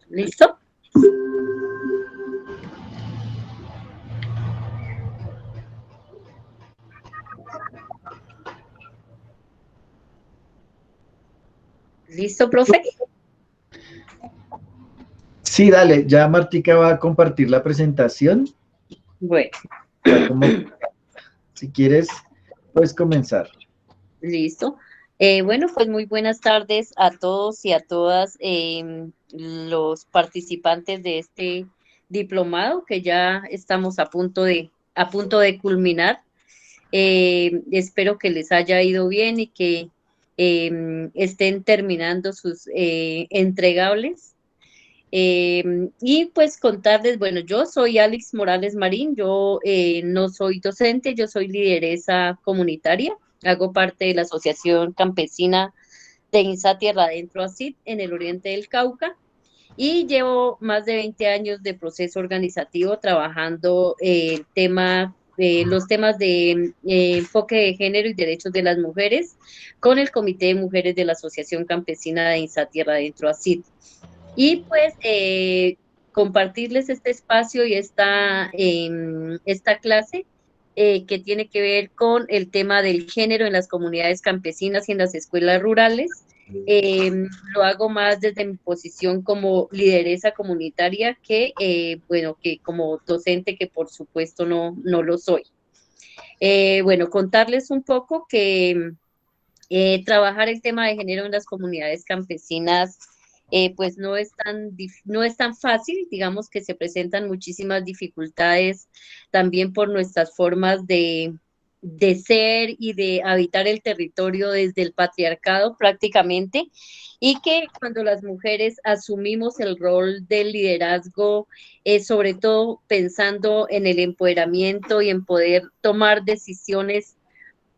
¿Listo? ¿Listo, profe? Sí, dale, ya Martica va a compartir la presentación. Bueno, Está como, si quieres, puedes comenzar. listo. Bueno, pues muy buenas tardes a todos y a todas los participantes de este diplomado que ya estamos a punto de culminar. Espero que les haya ido bien y que estén terminando sus entregables. Y pues contarles, bueno, yo soy Alex Morales Marín, yo no soy docente, yo soy lideresa comunitaria, hago parte de la Asociación Campesina de INSA Tierra Adentro ACID en el oriente del Cauca y llevo más de 20 años de proceso organizativo trabajando los temas de enfoque de género y derechos de las mujeres con el Comité de Mujeres de la Asociación Campesina de INSA Tierra Adentro ACID. Y pues compartirles este espacio y esta clase que tiene que ver con el tema del género en las comunidades campesinas y en las escuelas rurales. Eh, lo hago más desde mi posición como lideresa comunitaria bueno, que como docente, que por supuesto no lo soy. Bueno, contarles un poco que trabajar el tema de género en las comunidades campesinas, pues no es tan fácil, digamos que se presentan muchísimas dificultades también por nuestras formas de ser y de habitar el territorio desde el patriarcado prácticamente, y que cuando las mujeres asumimos el rol del liderazgo, sobre todo pensando en el empoderamiento y en poder tomar decisiones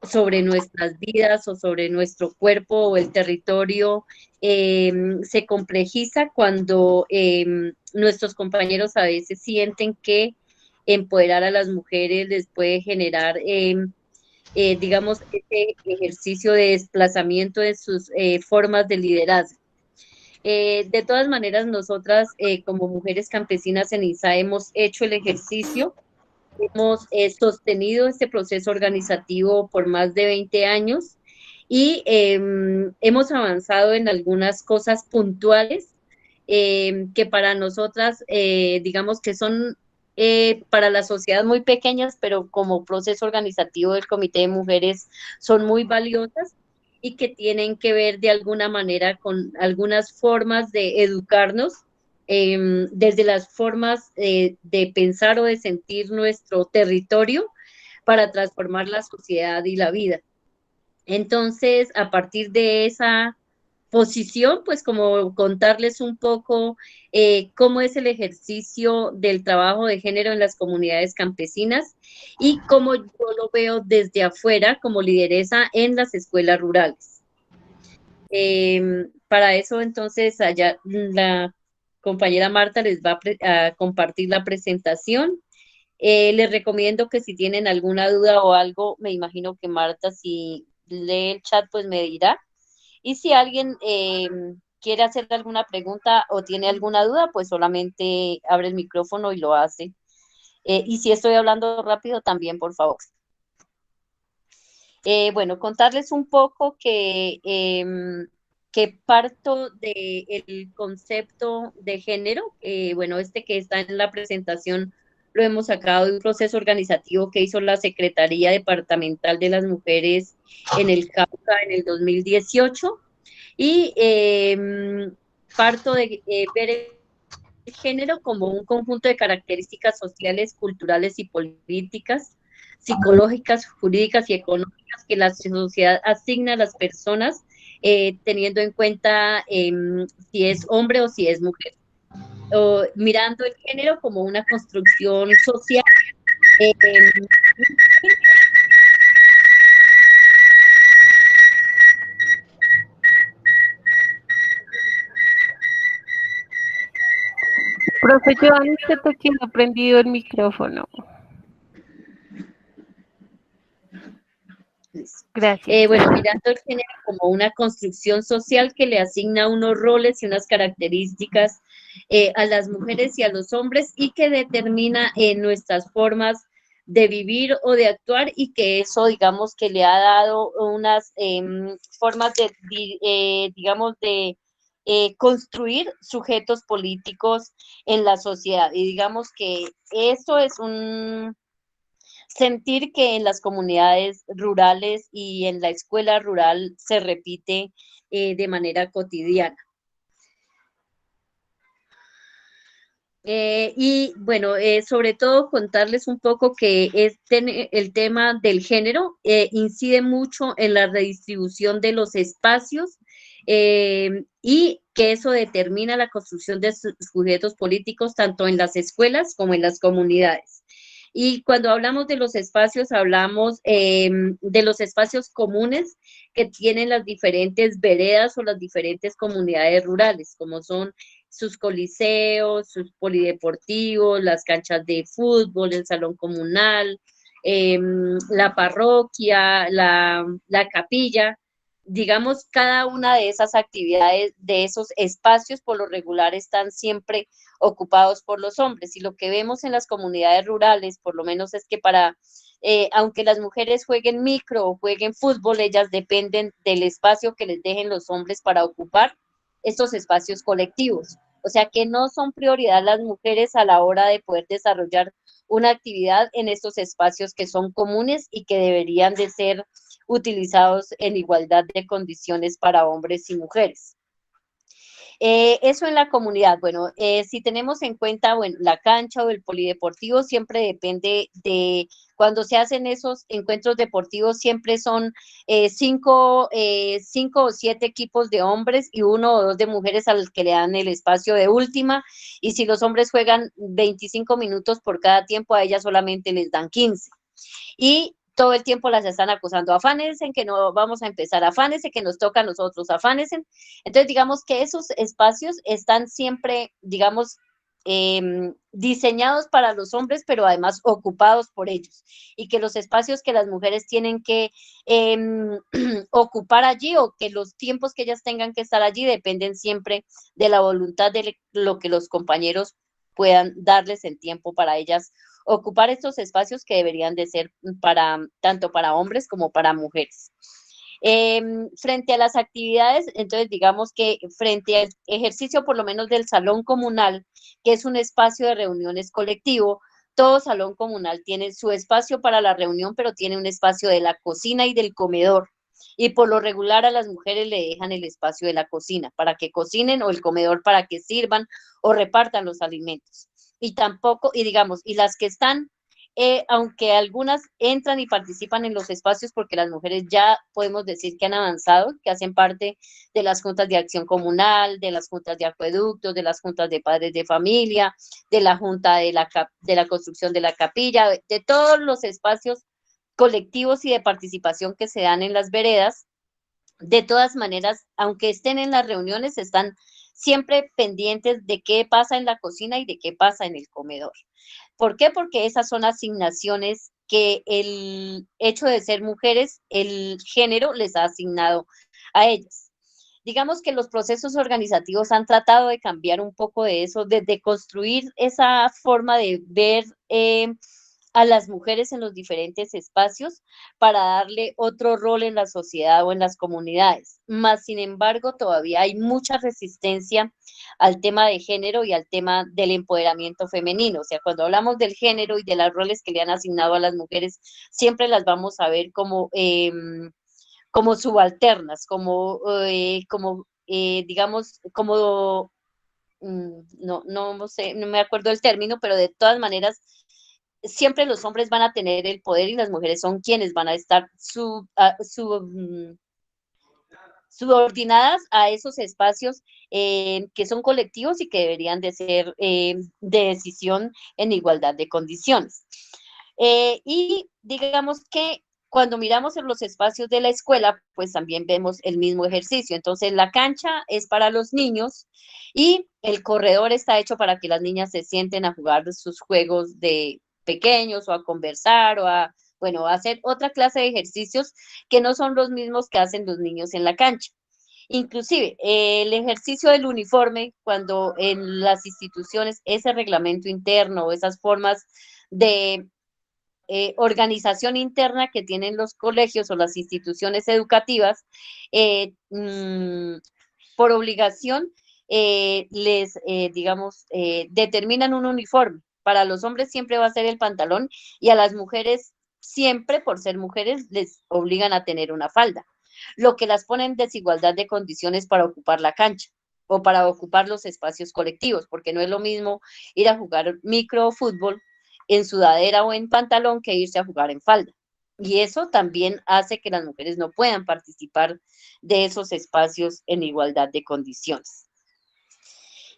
sobre nuestras vidas o sobre nuestro cuerpo o el territorio, se complejiza cuando nuestros compañeros a veces sienten que empoderar a las mujeres les puede generar, digamos, ese ejercicio de desplazamiento de sus formas de liderazgo. De todas maneras, nosotras como mujeres campesinas en ISA hemos hecho el ejercicio. Hemos sostenido este proceso organizativo por más de 20 años y hemos avanzado en algunas cosas puntuales que para nosotras, digamos que son para la sociedad muy pequeñas, pero como proceso organizativo del Comité de Mujeres son muy valiosas y que tienen que ver de alguna manera con algunas formas de educarnos desde las formas de pensar o de sentir nuestro territorio para transformar la sociedad y la vida. Entonces, a partir de esa posición, pues como contarles un poco cómo es el ejercicio del trabajo de género en las comunidades campesinas y cómo yo lo veo desde afuera como lideresa en las escuelas rurales. Para eso, entonces, allá la compañera Marta les va a compartir la presentación. Les recomiendo que si tienen alguna duda o algo, me imagino que Marta, si lee el chat, pues me dirá. Y si alguien quiere hacer alguna pregunta o tiene alguna duda, pues solamente abre el micrófono y lo hace. Y si estoy hablando rápido, también, por favor. Bueno, contarles un poco que parto del concepto de género, bueno, este que está en la presentación lo hemos sacado de un proceso organizativo que hizo la Secretaría Departamental de las Mujeres en el Cauca en el 2018 y parto de ver el género como un conjunto de características sociales, culturales y políticas, psicológicas, jurídicas y económicas que la sociedad asigna a las personas teniendo en cuenta si es hombre o si es mujer. O, mirando el género como una construcción social. Eh, Profe Joan, usted tiene prendido el micrófono. Gracias. Bueno, mirando el género como una construcción social que le asigna unos roles y unas características a las mujeres y a los hombres y que determina nuestras formas de vivir o de actuar y que eso, digamos, que le ha dado unas formas de, digamos, de construir sujetos políticos en la sociedad. Y digamos que eso es un sentir que en las comunidades rurales y en la escuela rural se repite de manera cotidiana. Y bueno, sobre todo contarles un poco que el tema del género incide mucho en la redistribución de los espacios y que eso determina la construcción de sujetos políticos tanto en las escuelas como en las comunidades. Y cuando hablamos de los espacios, hablamos de los espacios comunes que tienen las diferentes veredas o las diferentes comunidades rurales, como son sus coliseos, sus polideportivos, las canchas de fútbol, el salón comunal, la parroquia, la capilla. Digamos, cada una de esas actividades, de esos espacios, por lo regular están siempre ocupados por los hombres. Y lo que vemos en las comunidades rurales, por lo menos, es que aunque las mujeres jueguen micro o jueguen fútbol, ellas dependen del espacio que les dejen los hombres para ocupar estos espacios colectivos. O sea que no son prioridad las mujeres a la hora de poder desarrollar una actividad en estos espacios que son comunes y que deberían de ser utilizados en igualdad de condiciones para hombres y mujeres. Eso en la comunidad, bueno, si tenemos en cuenta, bueno, la cancha o el polideportivo siempre depende de cuando se hacen esos encuentros deportivos, siempre son 5 o 7 equipos de hombres y 1 o 2 de mujeres al que le dan el espacio de última, y si los hombres juegan 25 minutos por cada tiempo, a ellas solamente les dan 15. Y todo el tiempo las están acusando, afánense que no vamos a empezar, afánense que nos toca a nosotros, afánense. Entonces, digamos que esos espacios están siempre, digamos, diseñados para los hombres, pero además ocupados por ellos. Y que los espacios que las mujeres tienen que ocupar allí o que los tiempos que ellas tengan que estar allí dependen siempre de la voluntad de lo que los compañeros puedan darles en tiempo para ellas ocupar estos espacios que deberían de ser tanto para hombres como para mujeres. Frente a las actividades, entonces digamos que frente al ejercicio por lo menos del salón comunal, que es un espacio de reuniones colectivo, todo salón comunal tiene su espacio para la reunión, pero tiene un espacio de la cocina y del comedor. Y por lo regular a las mujeres le dejan el espacio de la cocina para que cocinen o el comedor para que sirvan o repartan los alimentos. Y tampoco, y digamos, y las que están, aunque algunas entran y participan en los espacios porque las mujeres ya podemos decir que han avanzado, que hacen parte de las juntas de acción comunal, de las juntas de acueductos, de las juntas de padres de familia, de la junta de la construcción de la capilla, de todos los espacios colectivos y de participación que se dan en las veredas. De todas maneras, aunque estén en las reuniones, están siempre pendientes de qué pasa en la cocina y de qué pasa en el comedor. ¿Por qué? Porque esas son asignaciones que el hecho de ser mujeres, el género les ha asignado a ellas. Digamos que los procesos organizativos han tratado de cambiar un poco de eso, de construir esa forma de ver a las mujeres en los diferentes espacios para darle otro rol en la sociedad o en las comunidades. Más sin embargo, todavía hay mucha resistencia al tema de género y al tema del empoderamiento femenino. O sea, cuando hablamos del género y de los roles que le han asignado a las mujeres, siempre las vamos a ver como subalternas, digamos, como, no sé, no me acuerdo el término, pero de todas maneras, siempre los hombres van a tener el poder y las mujeres son quienes van a estar subordinadas a esos espacios que son colectivos y que deberían de ser de decisión en igualdad de condiciones. Y digamos que cuando miramos en los espacios de la escuela, pues también vemos el mismo ejercicio. Entonces, la cancha es para los niños y el corredor está hecho para que las niñas se sienten a jugar sus juegos de pequeños o a conversar o a Bueno, hacer otra clase de ejercicios que no son los mismos que hacen los niños en la cancha. Inclusive, el ejercicio del uniforme, cuando en las instituciones ese reglamento interno o esas formas de organización interna que tienen los colegios o las instituciones educativas, por obligación, digamos, determinan un uniforme. Para los hombres siempre va a ser el pantalón y a las mujeres siempre, por ser mujeres, les obligan a tener una falda, lo que las pone en desigualdad de condiciones para ocupar la cancha o para ocupar los espacios colectivos, porque no es lo mismo ir a jugar microfútbol en sudadera o en pantalón que irse a jugar en falda. Y eso también hace que las mujeres no puedan participar de esos espacios en igualdad de condiciones.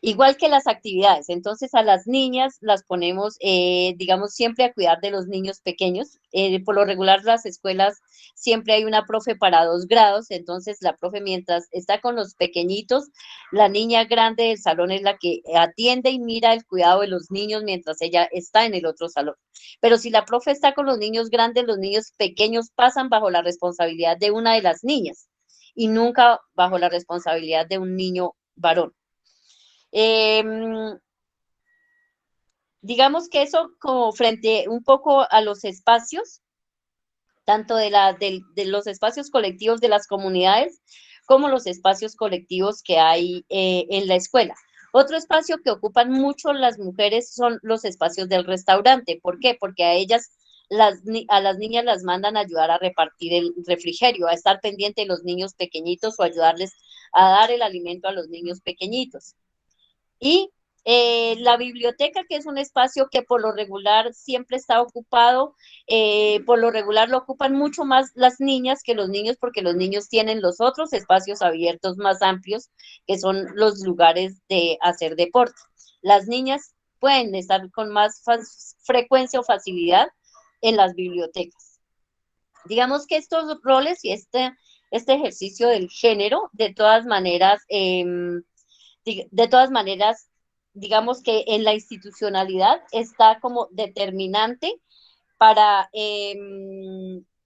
Igual que las actividades, entonces a las niñas las ponemos, digamos, siempre a cuidar de los niños pequeños. Por lo regular, las escuelas siempre hay una profe para 2 grados, entonces la profe mientras está con los pequeñitos, la niña grande del salón es la que atiende y mira el cuidado de los niños mientras ella está en el otro salón. Pero si la profe está con los niños grandes, los niños pequeños pasan bajo la responsabilidad de una de las niñas y nunca bajo la responsabilidad de un niño varón. Digamos que eso como frente un poco a los espacios, tanto de los espacios colectivos de las comunidades, como los espacios colectivos que hay en la escuela. Otro espacio que ocupan mucho las mujeres son los espacios del restaurante. ¿Por qué? Porque a ellas, a las niñas las mandan a ayudar a repartir el refrigerio, a estar pendiente de los niños pequeñitos o ayudarles a dar el alimento a los niños pequeñitos. Y la biblioteca, que es un espacio que por lo regular siempre está ocupado, por lo regular lo ocupan mucho más las niñas que los niños, porque los niños tienen los otros espacios abiertos más amplios, que son los lugares de hacer deporte. Las niñas pueden estar con más frecuencia o facilidad en las bibliotecas. Digamos que estos roles y este ejercicio del género, de todas maneras, digamos que en la institucionalidad está como determinante para,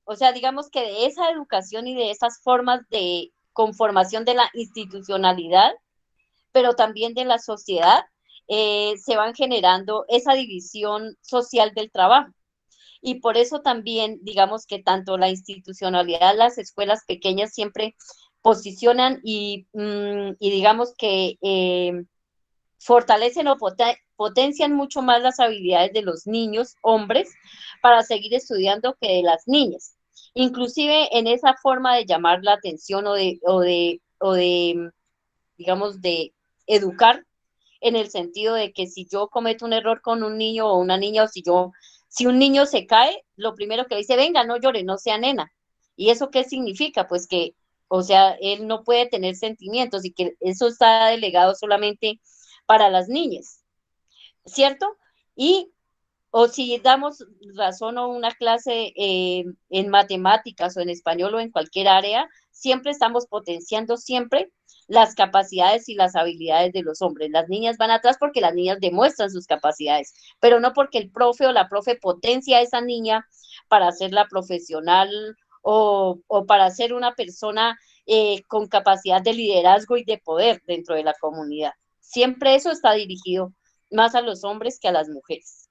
o sea, digamos que de esa educación y de esas formas de conformación de la institucionalidad, pero también de la sociedad, se van generando esa división social del trabajo. Y por eso también, digamos que tanto la institucionalidad, las escuelas pequeñas siempre posicionan y digamos que fortalecen o potencian mucho más las habilidades de los niños, hombres, para seguir estudiando que de las niñas. Inclusive en esa forma de llamar la atención o de digamos, de educar, en el sentido de que si yo cometo un error con un niño o una niña, o si un niño se cae, lo primero que le dice, venga, no llore, no sea nena. ¿Y eso qué significa? Pues que, o sea, él no puede tener sentimientos y que eso está delegado solamente para las niñas, ¿cierto? Y o si damos razón o una clase en matemáticas o en español o en cualquier área, siempre estamos potenciando siempre las capacidades y las habilidades de los hombres. Las niñas van atrás porque las niñas demuestran sus capacidades, pero no porque el profe o la profe potencia a esa niña para hacerla profesional o para ser una persona con capacidad de liderazgo y de poder dentro de la comunidad. Siempre eso está dirigido más a los hombres que a las mujeres.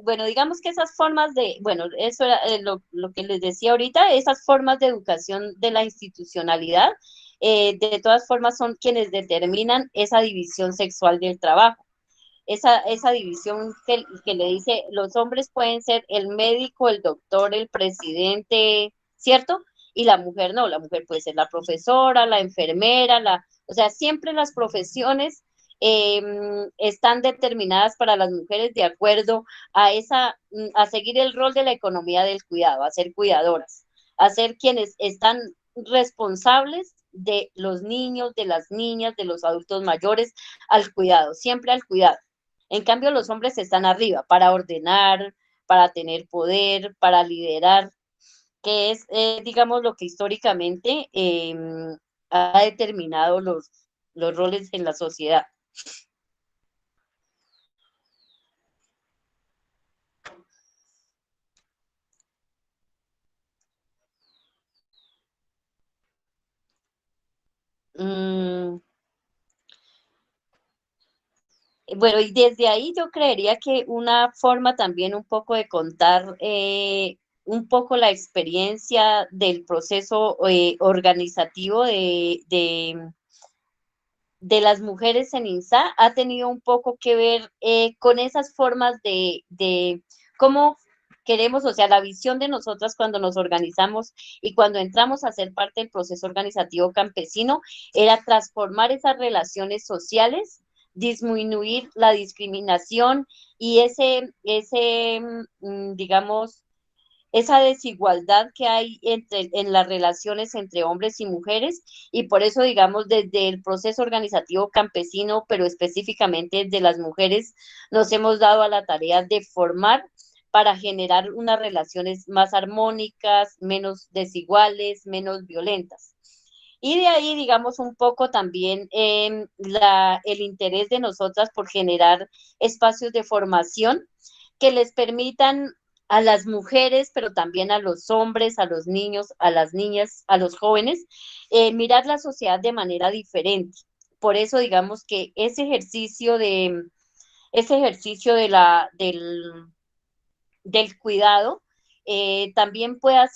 Bueno, digamos que esas formas bueno, eso era lo que les decía ahorita, esas formas de educación de la institucionalidad, de todas formas son quienes determinan esa división sexual del trabajo. Esa división que le dice, los hombres pueden ser el médico, el doctor, el presidente, ¿cierto? Y la mujer no, la mujer puede ser la profesora, la enfermera, o sea, siempre las profesiones eh, están determinadas para las mujeres de acuerdo a seguir el rol de la economía del cuidado, a ser cuidadoras, a ser quienes están responsables de los niños, de las niñas, de los adultos mayores, al cuidado, siempre al cuidado. En cambio, los hombres están arriba para ordenar, para tener poder, para liderar, que es, digamos, lo que históricamente ha determinado los roles en la sociedad. mm, bueno, y desde ahí yo creería que una forma también un poco de contar un poco la experiencia del proceso organizativo de las mujeres en INSA ha tenido un poco que ver con esas formas de cómo queremos, o sea, la visión de nosotras cuando nos organizamos y cuando entramos a ser parte del proceso organizativo campesino, era transformar esas relaciones sociales, disminuir la discriminación y digamos, esa desigualdad que hay en las relaciones entre hombres y mujeres y por eso, digamos, desde el proceso organizativo campesino, pero específicamente de las mujeres, nos hemos dado a la tarea de formar para generar unas relaciones más armónicas, menos desiguales, menos violentas. Y de ahí, digamos, un poco también el interés de nosotras por generar espacios de formación que les permitan a las mujeres, pero también a los hombres, a los niños, a las niñas, a los jóvenes, mirar la sociedad de manera diferente. Por eso, digamos que ese ejercicio del cuidado también puede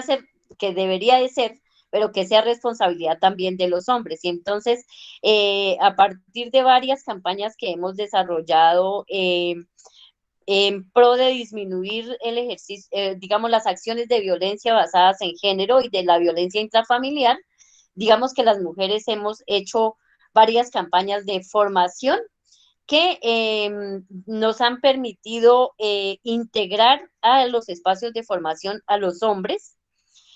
ser que debería de ser, pero que sea responsabilidad también de los hombres. Y entonces, a partir de varias campañas que hemos desarrollado en pro de disminuir el ejercicio, digamos, las acciones de violencia basadas en género y de la violencia intrafamiliar, digamos que las mujeres hemos hecho varias campañas de formación que nos han permitido integrar a los espacios de formación a los hombres,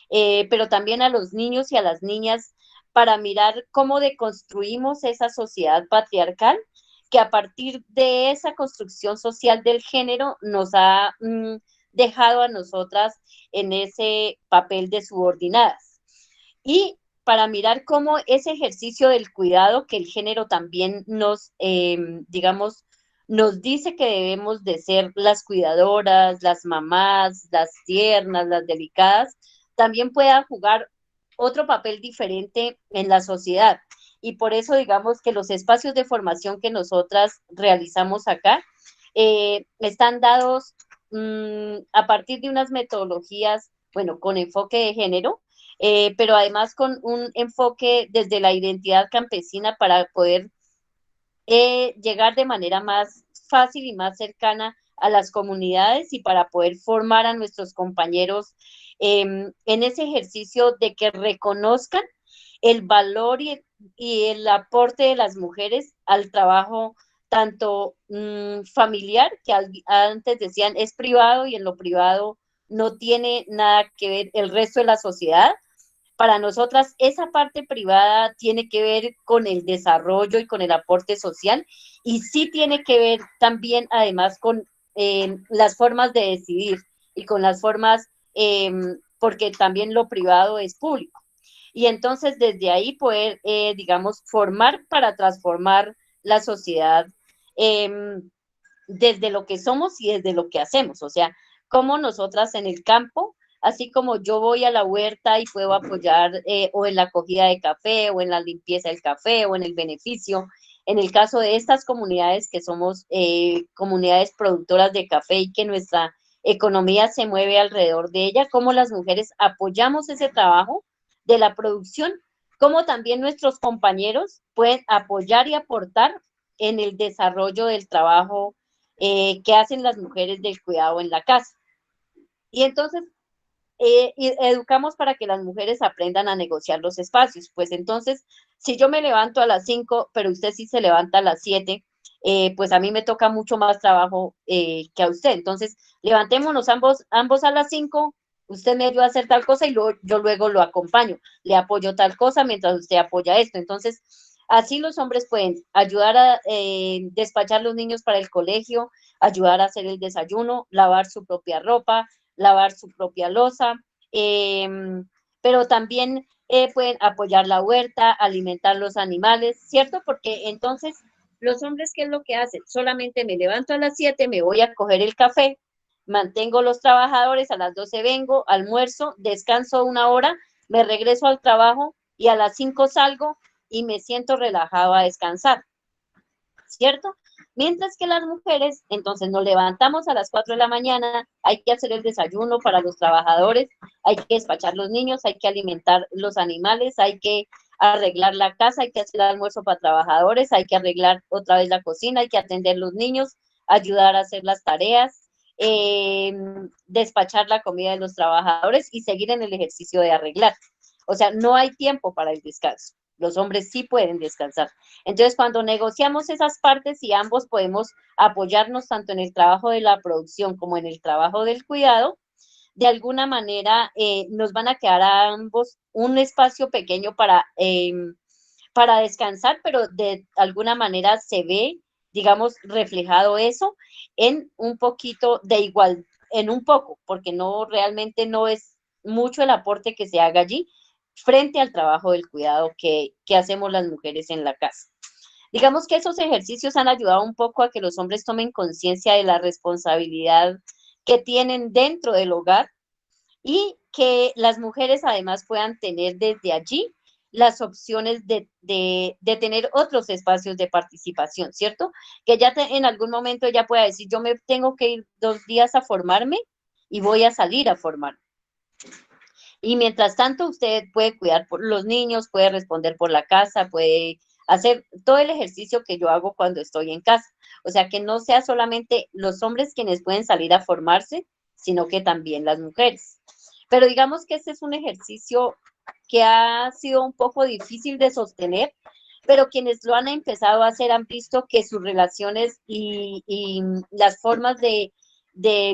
pero también a los niños y a las niñas para mirar cómo deconstruimos esa sociedad patriarcal que a partir de esa construcción social del género nos ha dejado a nosotras en ese papel de subordinadas. Y para mirar cómo ese ejercicio del cuidado que el género también digamos, nos dice que debemos de ser las cuidadoras, las mamás, las tiernas, las delicadas, también pueda jugar otro papel diferente en la sociedad. Y por eso digamos que los espacios de formación que nosotras realizamos acá están dados a partir de unas metodologías, bueno, con enfoque de género, pero además con un enfoque desde la identidad campesina para poder llegar de manera más fácil y más cercana a las comunidades y para poder formar a nuestros compañeros en ese ejercicio de que reconozcan el valor y el aporte de las mujeres al trabajo tanto familiar, que antes decían es privado y en lo privado no tiene nada que ver el resto de la sociedad. Para nosotras, esa parte privada tiene que ver con el desarrollo y con el aporte social y sí tiene que ver también, además, con las formas de decidir y con las formas, porque también lo privado es público. Y entonces, desde ahí poder, digamos, formar para transformar la sociedad desde lo que somos y desde lo que hacemos. O sea, como nosotras en el campo, así como yo voy a la huerta y puedo apoyar o en la cogida de café o en la limpieza del café o en el beneficio. En el caso de estas comunidades que somos comunidades productoras de café y que nuestra economía se mueve alrededor de ella, cómo las mujeres apoyamos ese trabajo de la producción, cómo también nuestros compañeros pueden apoyar y aportar en el desarrollo del trabajo que hacen las mujeres del cuidado en la casa. Y entonces educamos para que las mujeres aprendan a negociar los espacios. Pues entonces, si yo me levanto a las 5, pero usted sí se levanta a las 7, pues a mí me toca mucho más trabajo que a usted. Entonces, levantémonos ambos a las 5, usted me ayuda a hacer tal cosa y yo luego lo acompaño, le apoyo tal cosa mientras usted apoya esto. Entonces, así los hombres pueden ayudar a despachar los niños para el colegio, ayudar a hacer el desayuno, lavar su propia ropa, lavar su propia loza, pero también pueden apoyar la huerta, alimentar los animales, ¿cierto? Porque entonces los hombres, ¿qué es lo que hacen? Solamente me levanto a las 7, me voy a coger el café, mantengo los trabajadores, a las 12 vengo, almuerzo, descanso una hora me regreso al trabajo y a las 5 salgo y me siento relajado a descansar, ¿cierto? Mientras que las mujeres, entonces nos levantamos a las 4 de la mañana, hay que hacer el desayuno para los trabajadores, hay que despachar los niños, hay que alimentar los animales, hay que arreglar la casa, hay que hacer el almuerzo para trabajadores, hay que arreglar otra vez la cocina, hay que atender los niños, ayudar a hacer las tareas, despachar la comida de los trabajadores y seguir en el ejercicio de arreglar. O sea, no hay tiempo para el descanso. Los hombres sí pueden descansar. Entonces, cuando negociamos esas partes y ambos podemos apoyarnos tanto en el trabajo de la producción como en el trabajo del cuidado, de alguna manera nos van a quedar a ambos un espacio pequeño para descansar, pero de alguna manera se ve, digamos, reflejado eso en un poquito de igual, en un poco, porque no realmente no es mucho el aporte que se haga allí frente al trabajo del cuidado que hacemos las mujeres en la casa. Digamos que esos ejercicios han ayudado un poco a que los hombres tomen conciencia de la responsabilidad que tienen dentro del hogar y que las mujeres además puedan tener desde allí las opciones de tener otros espacios de participación, ¿cierto? Que ya en algún momento ella pueda decir, yo me tengo que ir 2 días a formarme y voy a salir a formarme. Y mientras tanto, usted puede cuidar por los niños, puede responder por la casa, puede hacer todo el ejercicio que yo hago cuando estoy en casa. O sea, que no sea solamente los hombres quienes pueden salir a formarse, sino que también las mujeres. Pero digamos que ese es un ejercicio que ha sido un poco difícil de sostener, pero quienes lo han empezado a hacer han visto que sus relaciones y las formas de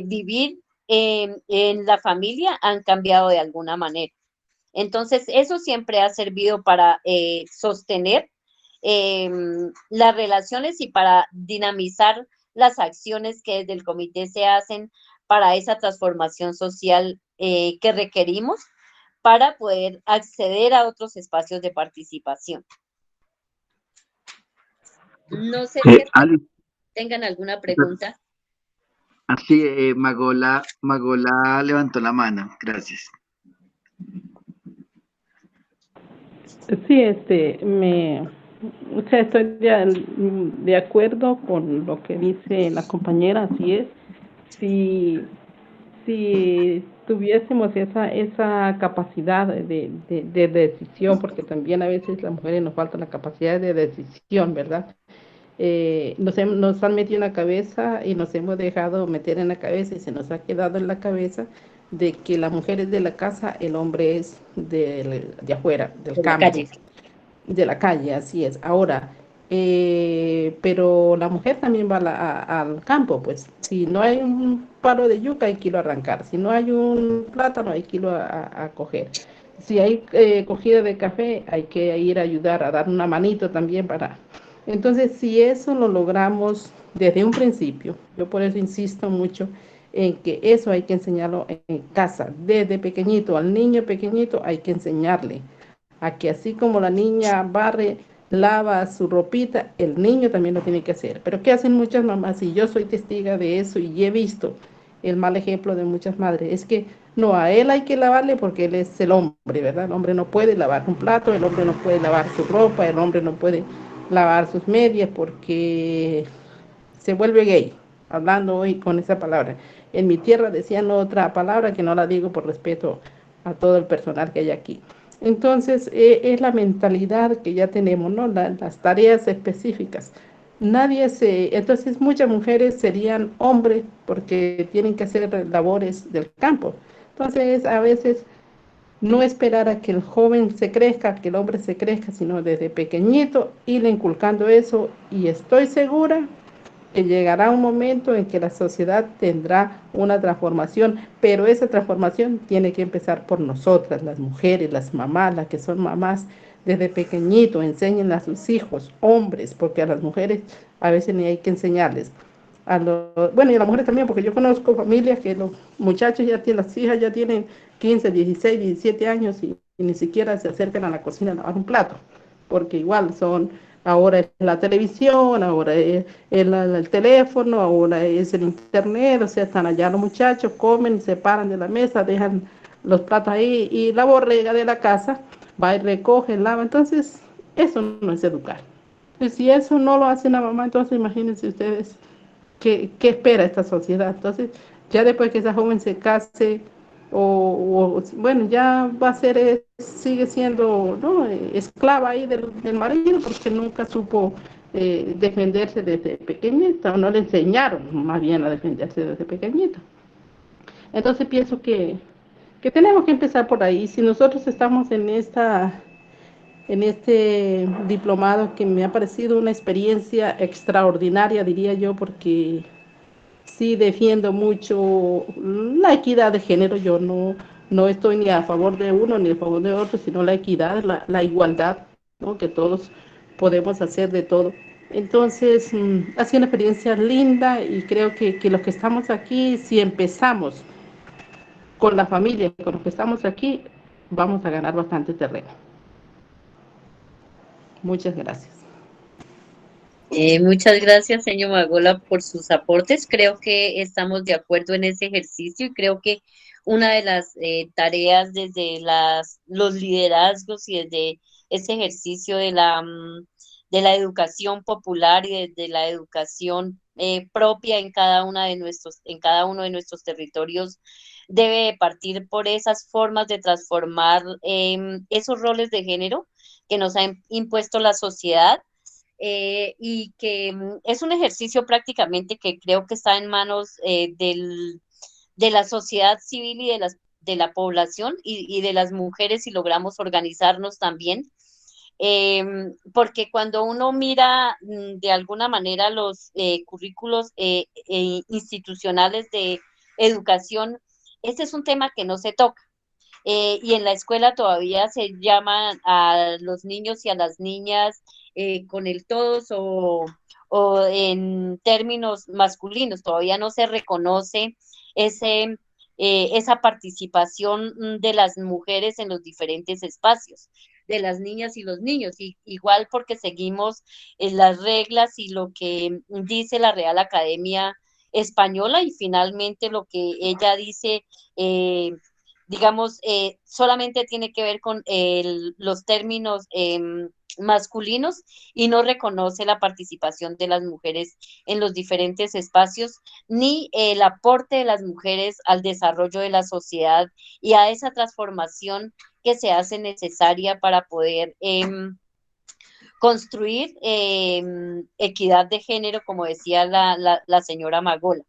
vivir en la familia han cambiado de alguna manera. Entonces, eso siempre ha servido para sostener las relaciones y para dinamizar las acciones que desde el comité se hacen para esa transformación social que requerimos para poder acceder a otros espacios de participación. No sé si Ali, tengan alguna pregunta. así, Magola levantó la mano, gracias. Sí, o sea, estoy de acuerdo con lo que dice la compañera, así es. Si tuviésemos esa capacidad de decisión, porque también a veces las mujeres nos falta la capacidad de decisión, ¿verdad? Nos han metido en la cabeza y nos hemos dejado meter en la cabeza y se nos ha quedado en la cabeza de que la mujer es de la casa, el hombre es de afuera, del campo, de la calle, así es. Ahora, pero la mujer también va al campo, pues si no hay un palo de yuca hay que irlo a arrancar, si no hay un plátano hay que irlo a coger, si hay cogida de café hay que ir a ayudar, a dar una manito también para... Entonces, si eso lo logramos desde un principio, yo por eso insisto mucho en que eso hay que enseñarlo en casa, desde pequeñito, al niño pequeñito hay que enseñarle a que así como la niña barre, lava su ropita, el niño también lo tiene que hacer. Pero ¿qué hacen muchas mamás? Y yo soy testiga de eso y he visto el mal ejemplo de muchas madres. Es que no, a él hay que lavarle porque él es el hombre, ¿verdad? El hombre no puede lavar un plato, el hombre no puede lavar su ropa, el hombre no puede lavar sus medias porque se vuelve gay, hablando hoy con esa palabra. En mi tierra decían otra palabra que no la digo por respeto a todo el personal que hay aquí. Entonces, es la mentalidad que ya tenemos, ¿no? Las tareas específicas. Entonces muchas mujeres serían hombres porque tienen que hacer labores del campo. Entonces, a veces no esperar a que el joven se crezca, que el hombre se crezca, sino desde pequeñito irle inculcando eso. Y estoy segura que llegará un momento en que la sociedad tendrá una transformación, pero esa transformación tiene que empezar por nosotras, las mujeres, las mamás, las que son mamás, desde pequeñito, enseñen a sus hijos, hombres, porque a las mujeres a veces ni hay que enseñarles. Bueno, y a las mujeres también, porque yo conozco familias que los muchachos ya tienen, las hijas ya tienen 15, 16, 17 años y ni siquiera se acercan a la cocina a lavar un plato, porque igual ahora es la televisión, ahora es el teléfono, ahora es el internet, o sea, están allá los muchachos, comen, se paran de la mesa, dejan los platos ahí y la borrega de la casa va y recoge, lava. Entonces, eso no es educar. Y si eso no lo hace la mamá, entonces imagínense ustedes qué espera esta sociedad. Entonces, ya después que esa joven se case, bueno, ya va a ser, sigue siendo, ¿no?, esclava ahí del marido, porque nunca supo defenderse desde pequeñita, o no le enseñaron más bien a defenderse desde pequeñita. Entonces pienso que tenemos que empezar por ahí. Si nosotros estamos en este diplomado, que me ha parecido una experiencia extraordinaria, diría yo, porque sí defiendo mucho la equidad de género. Yo no estoy ni a favor de uno ni a favor de otro, sino la equidad, la igualdad, ¿no?, que todos podemos hacer de todo. Entonces, ha sido una experiencia linda, y creo que los que estamos aquí, si empezamos con la familia, con los que estamos aquí, vamos a ganar bastante terreno. Muchas gracias. Muchas gracias, señor Magola, por sus aportes. Creo que estamos de acuerdo en ese ejercicio y creo que una de las tareas desde los liderazgos y desde ese ejercicio de la educación popular y desde la educación propia en cada uno de nuestros territorios debe partir por esas formas de transformar esos roles de género que nos ha impuesto la sociedad, y que es un ejercicio prácticamente que creo que está en manos de la sociedad civil y de la población y de las mujeres, si logramos organizarnos también. Porque cuando uno mira de alguna manera los currículos institucionales de educación, este es un tema que no se toca. Y en la escuela todavía se llaman a los niños y a las niñas con el todos o en términos masculinos. Todavía no se reconoce esa participación de las mujeres en los diferentes espacios, de las niñas y los niños, y igual porque seguimos las reglas y lo que dice la Real Academia Española, y finalmente lo que ella dice, digamos, solamente tiene que ver con los términos masculinos, y no reconoce la participación de las mujeres en los diferentes espacios, ni el aporte de las mujeres al desarrollo de la sociedad y a esa transformación que se hace necesaria para poder construir equidad de género, como decía la señora Magola.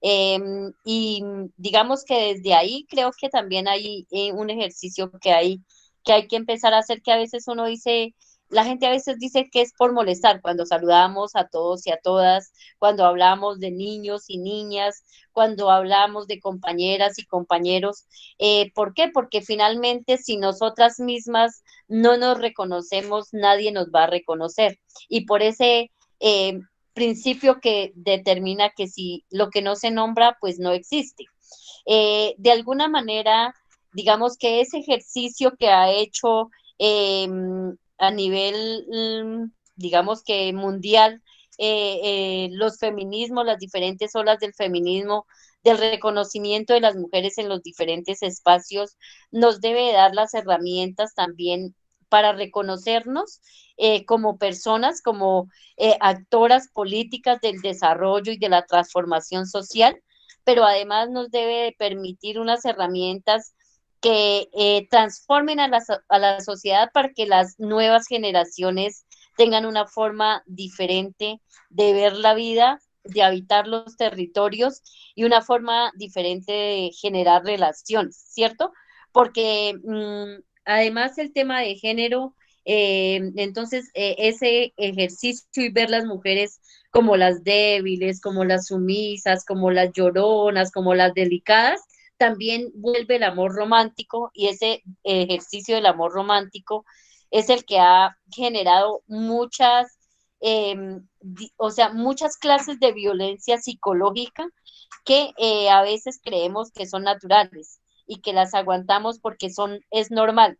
Y digamos que desde ahí creo que también hay un ejercicio que hay que empezar a hacer, que a veces uno dice, la gente a veces dice que es por molestar, cuando saludamos a todos y a todas, cuando hablamos de niños y niñas, cuando hablamos de compañeras y compañeros. ¿Por qué? Porque finalmente si nosotras mismas no nos reconocemos, nadie nos va a reconocer. Y por ese principio que determina que si lo que no se nombra, pues no existe. De alguna manera, digamos que ese ejercicio que ha hecho a nivel, digamos que mundial, los feminismos, las diferentes olas del feminismo, del reconocimiento de las mujeres en los diferentes espacios, nos debe dar las herramientas también para reconocernos como personas, como actoras políticas del desarrollo y de la transformación social, pero además nos debe permitir unas herramientas que transformen a la sociedad para que las nuevas generaciones tengan una forma diferente de ver la vida, de habitar los territorios y una forma diferente de generar relaciones, ¿cierto? Porque además el tema de género, entonces ese ejercicio y ver las mujeres como las débiles, como las sumisas, como las lloronas, como las delicadas, también vuelve el amor romántico, y ese ejercicio del amor romántico es el que ha generado muchas, eh, o sea, muchas clases de violencia psicológica que a veces creemos que son naturales y que las aguantamos porque es normal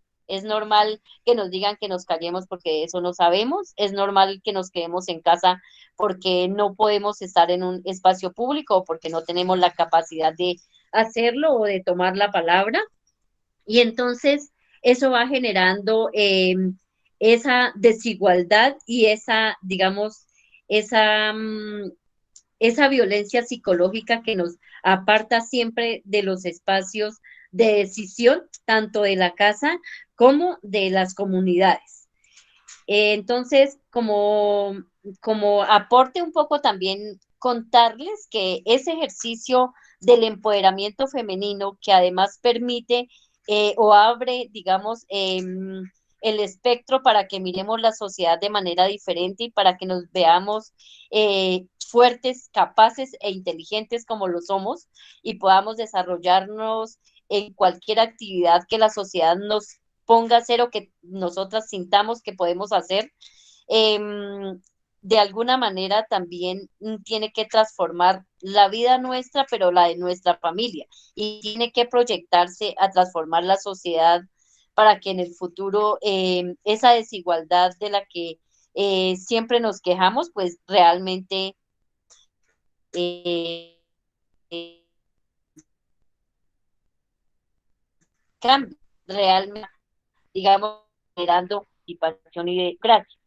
que nos digan que nos callemos porque eso no sabemos, es normal que nos quedemos en casa porque no podemos estar en un espacio público o porque no tenemos la capacidad de hacerlo o de tomar la palabra. Y entonces eso va generando esa desigualdad y esa, digamos, esa, esa violencia psicológica que nos aparta siempre de los espacios de decisión, tanto de la casa como de las comunidades. Entonces, como aporte un poco también contarles que ese ejercicio del empoderamiento femenino, que además permite o abre, digamos, el espectro para que miremos la sociedad de manera diferente y para que nos veamos fuertes, capaces e inteligentes como lo somos y podamos desarrollarnos en cualquier actividad que la sociedad nos ponga a hacer o que nosotras sintamos que podemos hacer, eh, de alguna manera también tiene que transformar la vida nuestra, pero la de nuestra familia, y tiene que proyectarse a transformar la sociedad para que en el futuro esa desigualdad de la que siempre nos quejamos, pues realmente eh, eh, cambie realmente, digamos, generando participación y democracia.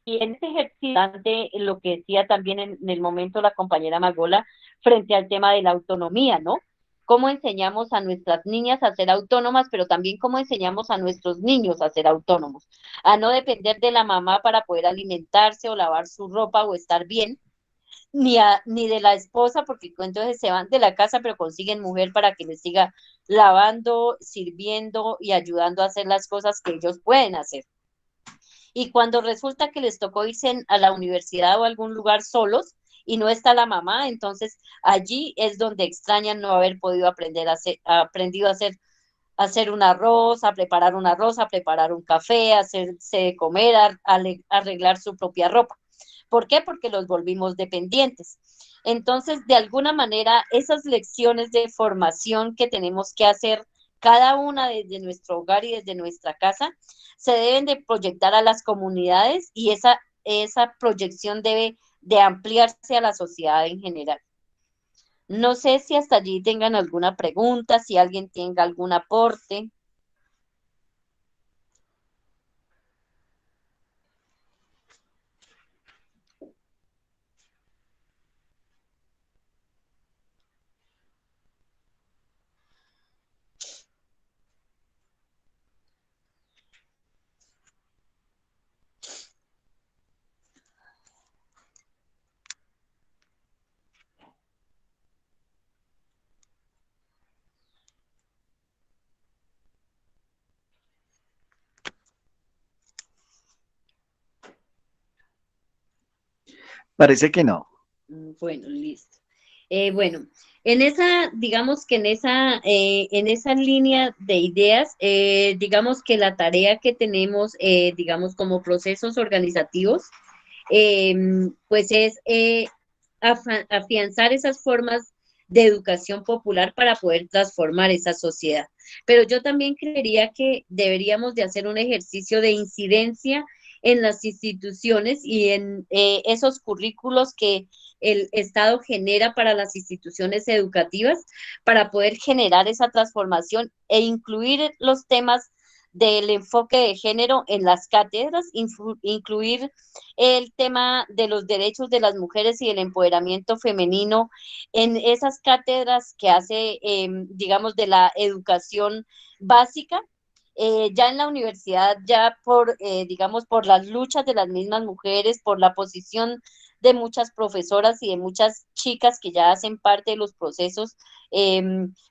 Y en ese ejercicio, lo que decía también en el momento la compañera Magola, frente al tema de la autonomía, ¿no? Cómo enseñamos a nuestras niñas a ser autónomas, pero también cómo enseñamos a nuestros niños a ser autónomos, a no depender de la mamá para poder alimentarse o lavar su ropa o estar bien, ni de la esposa, porque entonces se van de la casa, pero consiguen mujer para que les siga lavando, sirviendo y ayudando a hacer las cosas que ellos pueden hacer. Y cuando resulta que les tocó irse a la universidad o a algún lugar solos y no está la mamá, entonces allí es donde extrañan no haber podido aprender a hacer, aprendido a hacer un arroz, a preparar un café, a hacerse de comer, a arreglar su propia ropa. ¿Por qué? Porque los volvimos dependientes. Entonces, de alguna manera, esas lecciones de formación que tenemos que hacer cada una desde nuestro hogar y desde nuestra casa, se deben de proyectar a las comunidades y esa proyección debe de ampliarse a la sociedad en general. No sé si hasta allí tengan alguna pregunta, si alguien tenga algún aporte. Parece que no. Bueno, listo. Bueno, en esa, digamos que en esa línea de ideas, digamos que la tarea que tenemos, digamos, como procesos organizativos, eh, pues es afianzar esas formas de educación popular para poder transformar esa sociedad. Pero yo también creería que deberíamos de hacer un ejercicio de incidencia en las instituciones y en esos currículos que el Estado genera para las instituciones educativas para poder generar esa transformación e incluir los temas del enfoque de género en las cátedras, incluir el tema de los derechos de las mujeres y el empoderamiento femenino en esas cátedras que hace, digamos, de la educación básica. Ya en la universidad, ya digamos, por las luchas de las mismas mujeres, por la posición de muchas profesoras y de muchas chicas que ya hacen parte de los procesos eh,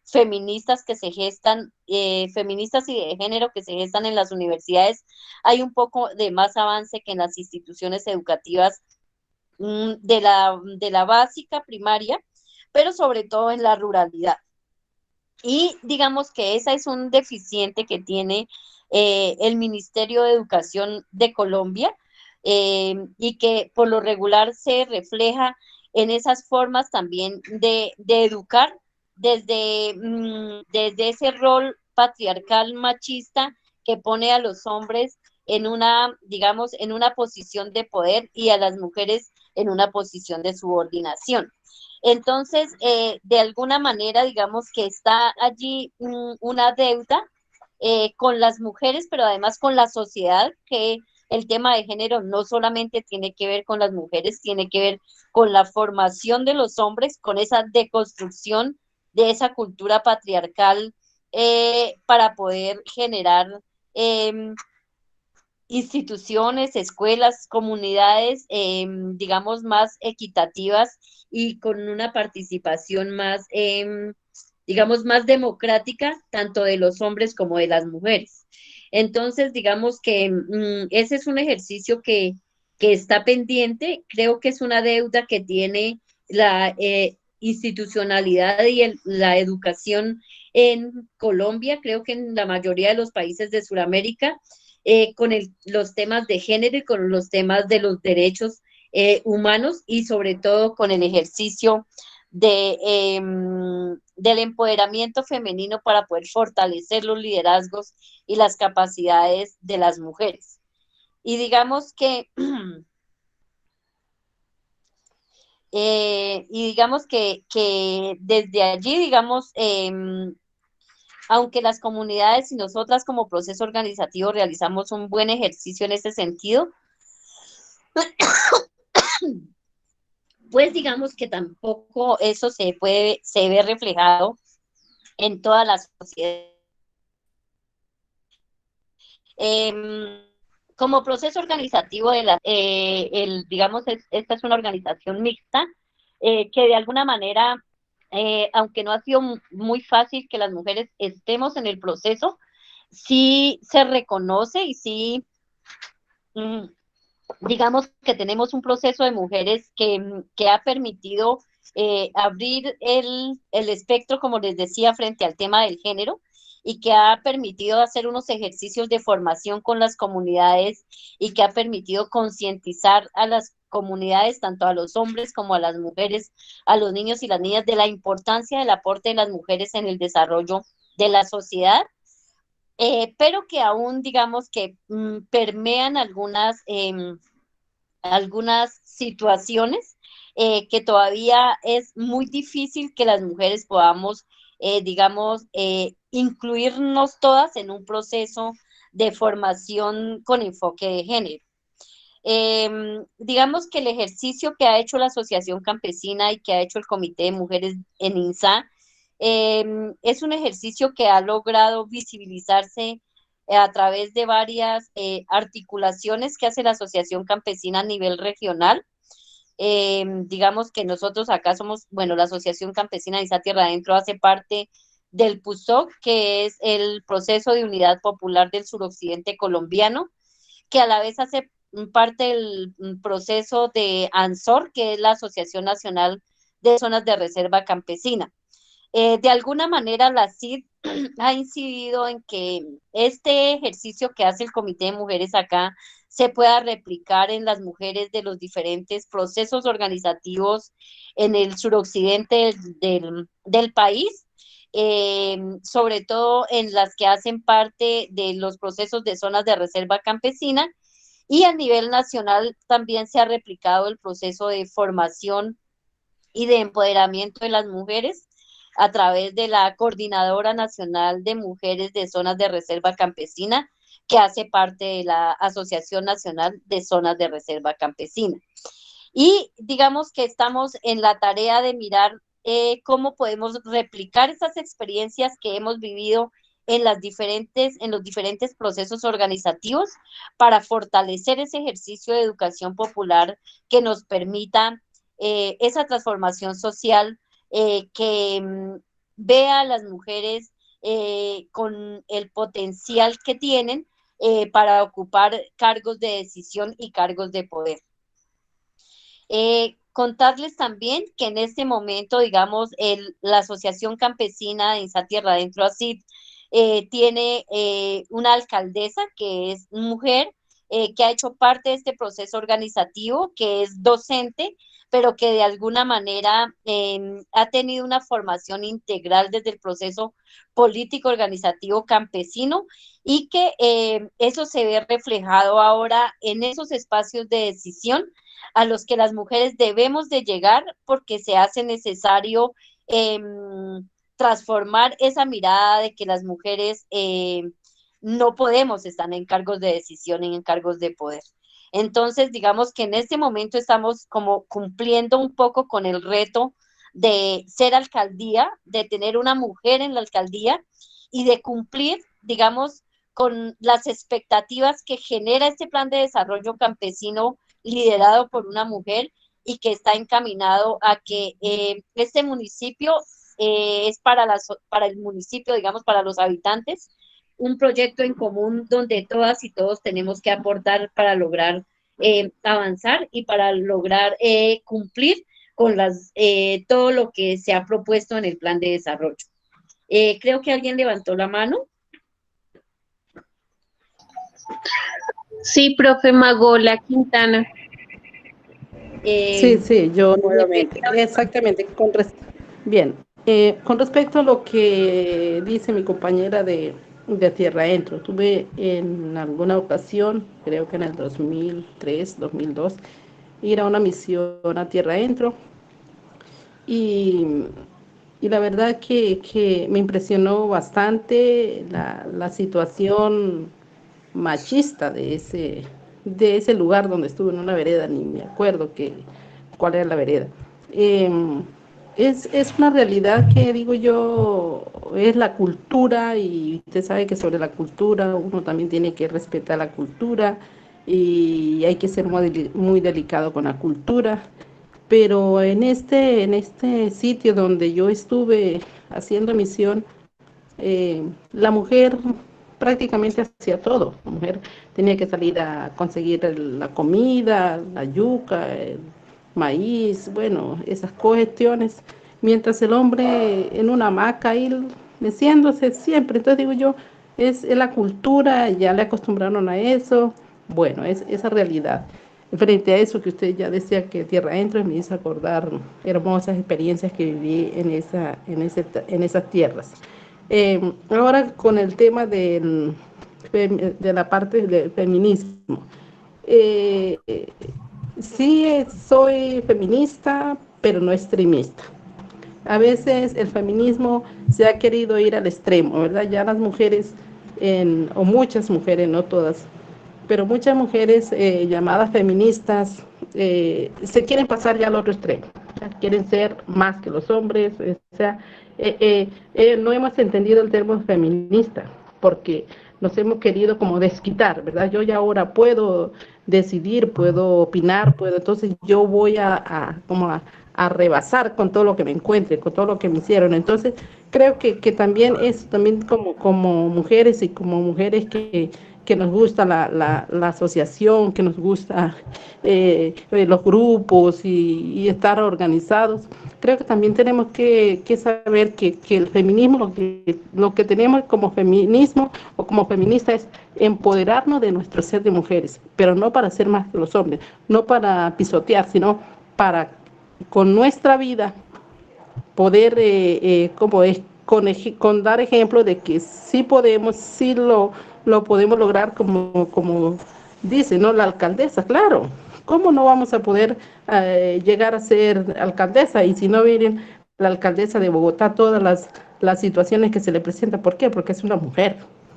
feministas que se gestan, feministas y de género que se gestan en las universidades, hay un poco de más avance que en las instituciones educativas de la básica primaria, pero sobre todo en la ruralidad. Y digamos que esa es un deficiente que tiene el Ministerio de Educación de Colombia y que por lo regular se refleja en esas formas también de educar desde ese rol patriarcal machista que pone a los hombres en una, digamos, en una posición de poder y a las mujeres en una posición de subordinación. Entonces, de alguna manera, digamos que está allí una deuda con las mujeres, pero además con la sociedad, que el tema de género no solamente tiene que ver con las mujeres, tiene que ver con la formación de los hombres, con esa deconstrucción de esa cultura patriarcal para poder generar eh, instituciones, escuelas, comunidades, digamos, más equitativas y con una participación más, digamos, más democrática, tanto de los hombres como de las mujeres. Entonces, digamos que ese es un ejercicio que está pendiente, creo que es una deuda que tiene la institucionalidad y la educación en Colombia, creo que en la mayoría de los países de Sudamérica, con los temas de género y con los temas de los derechos humanos y sobre todo con el ejercicio del empoderamiento femenino para poder fortalecer los liderazgos y las capacidades de las mujeres. Y digamos que que desde allí, digamos, aunque las comunidades y nosotras como proceso organizativo realizamos un buen ejercicio en ese sentido, pues digamos que tampoco eso se ve reflejado en toda la sociedad. Como proceso organizativo digamos, esta es una organización mixta que de alguna manera, aunque no ha sido muy fácil que las mujeres estemos en el proceso, sí se reconoce y sí, mm, digamos que tenemos un proceso de mujeres que ha permitido abrir el espectro, como les decía, frente al tema del género y que ha permitido hacer unos ejercicios de formación con las comunidades y que ha permitido concientizar a las comunidades, tanto a los hombres como a las mujeres, a los niños y las niñas, de la importancia del aporte de las mujeres en el desarrollo de la sociedad, pero que aún, digamos, que permean algunas situaciones que todavía es muy difícil que las mujeres podamos, digamos, incluirnos todas en un proceso de formación con enfoque de género. Digamos que el ejercicio que ha hecho la Asociación Campesina y que ha hecho el Comité de Mujeres en INSA es un ejercicio que ha logrado visibilizarse a través de varias articulaciones que hace la Asociación Campesina a nivel regional. Digamos que nosotros acá somos, bueno, la Asociación Campesina de INSA Tierra Adentro hace parte del PUSOC, que es el Proceso de Unidad Popular del Suroccidente Colombiano, que a la vez hace parte del proceso de ANSOR, que es la Asociación Nacional de Zonas de Reserva Campesina. De alguna manera la CID ha incidido en que este ejercicio que hace el Comité de Mujeres acá se pueda replicar en las mujeres de los diferentes procesos organizativos en el suroccidente del país, sobre todo en las que hacen parte de los procesos de zonas de reserva campesina, y a nivel nacional también se ha replicado el proceso de formación y de empoderamiento de las mujeres a través de la Coordinadora Nacional de Mujeres de Zonas de Reserva Campesina, que hace parte de la Asociación Nacional de Zonas de Reserva Campesina. Y digamos que estamos en la tarea de mirar cómo podemos replicar esas experiencias que hemos vivido en los diferentes procesos organizativos para fortalecer ese ejercicio de educación popular que nos permita esa transformación social que vea a las mujeres con el potencial que tienen para ocupar cargos de decisión y cargos de poder. Contarles también que en este momento, digamos, la Asociación Campesina de INSA Tierra Adentro ACID tiene una alcaldesa que es mujer, que ha hecho parte de este proceso organizativo, que es docente, pero que de alguna manera ha tenido una formación integral desde el proceso político organizativo campesino y que eso se ve reflejado ahora en esos espacios de decisión a los que las mujeres debemos de llegar porque se hace necesario transformar esa mirada de que las mujeres no podemos estar en cargos de decisión, en cargos de poder. Entonces, digamos que en este momento estamos como cumpliendo un poco con el reto de ser alcaldía, de tener una mujer en la alcaldía y de cumplir, digamos, con las expectativas que genera este plan de desarrollo campesino liderado por una mujer y que está encaminado a que este municipio es para el municipio, digamos, para los habitantes, un proyecto en común donde todas y todos tenemos que aportar para lograr avanzar y para lograr cumplir con todo lo que se ha propuesto en el plan de desarrollo. Creo que alguien levantó la mano. Sí, profe Magola Quintana. Sí, yo nuevamente. Exactamente. Bien, con respecto a lo que dice mi compañera de Tierra Adentro, tuve en alguna ocasión, creo que en el 2003, 2002, ir a una misión a Tierra Adentro y, y la verdad que me impresionó bastante la situación machista de ese lugar donde estuve, en una vereda, ni me acuerdo cuál era la vereda. Eh, es una realidad que, digo yo, es la cultura, y usted sabe que sobre la cultura uno también tiene que respetar la cultura y hay que ser muy delicado con la cultura. Pero en este sitio donde yo estuve haciendo misión, la mujer prácticamente hacía todo. La mujer tenía que salir a conseguir la comida, la yuca, el maíz, bueno, esas cuestiones, mientras el hombre en una hamaca ahí meciéndose siempre. Entonces digo yo, es la cultura, ya le acostumbraron a eso, bueno, es esa realidad. Frente a eso que usted ya decía que tierra adentro, me hizo acordar hermosas experiencias que viví en esas tierras. Ahora con el tema de la parte del feminismo. Eh, sí, soy feminista, pero no extremista. A veces el feminismo se ha querido ir al extremo, ¿verdad? Ya las mujeres, o muchas mujeres, no todas, pero muchas mujeres llamadas feministas se quieren pasar ya al otro extremo, ya quieren ser más que los hombres, o sea, no hemos entendido el término feminista, porque nos hemos querido como desquitar, ¿verdad? Yo ya ahora puedo decidir, puedo opinar, entonces yo voy a rebasar con todo lo que me encuentre, con todo lo que me hicieron. Entonces, creo que también es, también como mujeres y como mujeres que nos gusta la asociación, que nos gusta los grupos y estar organizados. Creo que también tenemos que saber que el feminismo, lo que tenemos como feminismo o como feminista es empoderarnos de nuestro ser de mujeres, pero no para ser más que los hombres, no para pisotear, sino para con nuestra vida poder, como es, con dar ejemplo de que sí podemos, sí lo podemos lograr, como dice, ¿no? La alcaldesa, claro. ¿Cómo no vamos a poder llegar a ser alcaldesa? Y si no vienen la alcaldesa de Bogotá, todas las situaciones que se le presentan, ¿por qué? Porque es una mujer,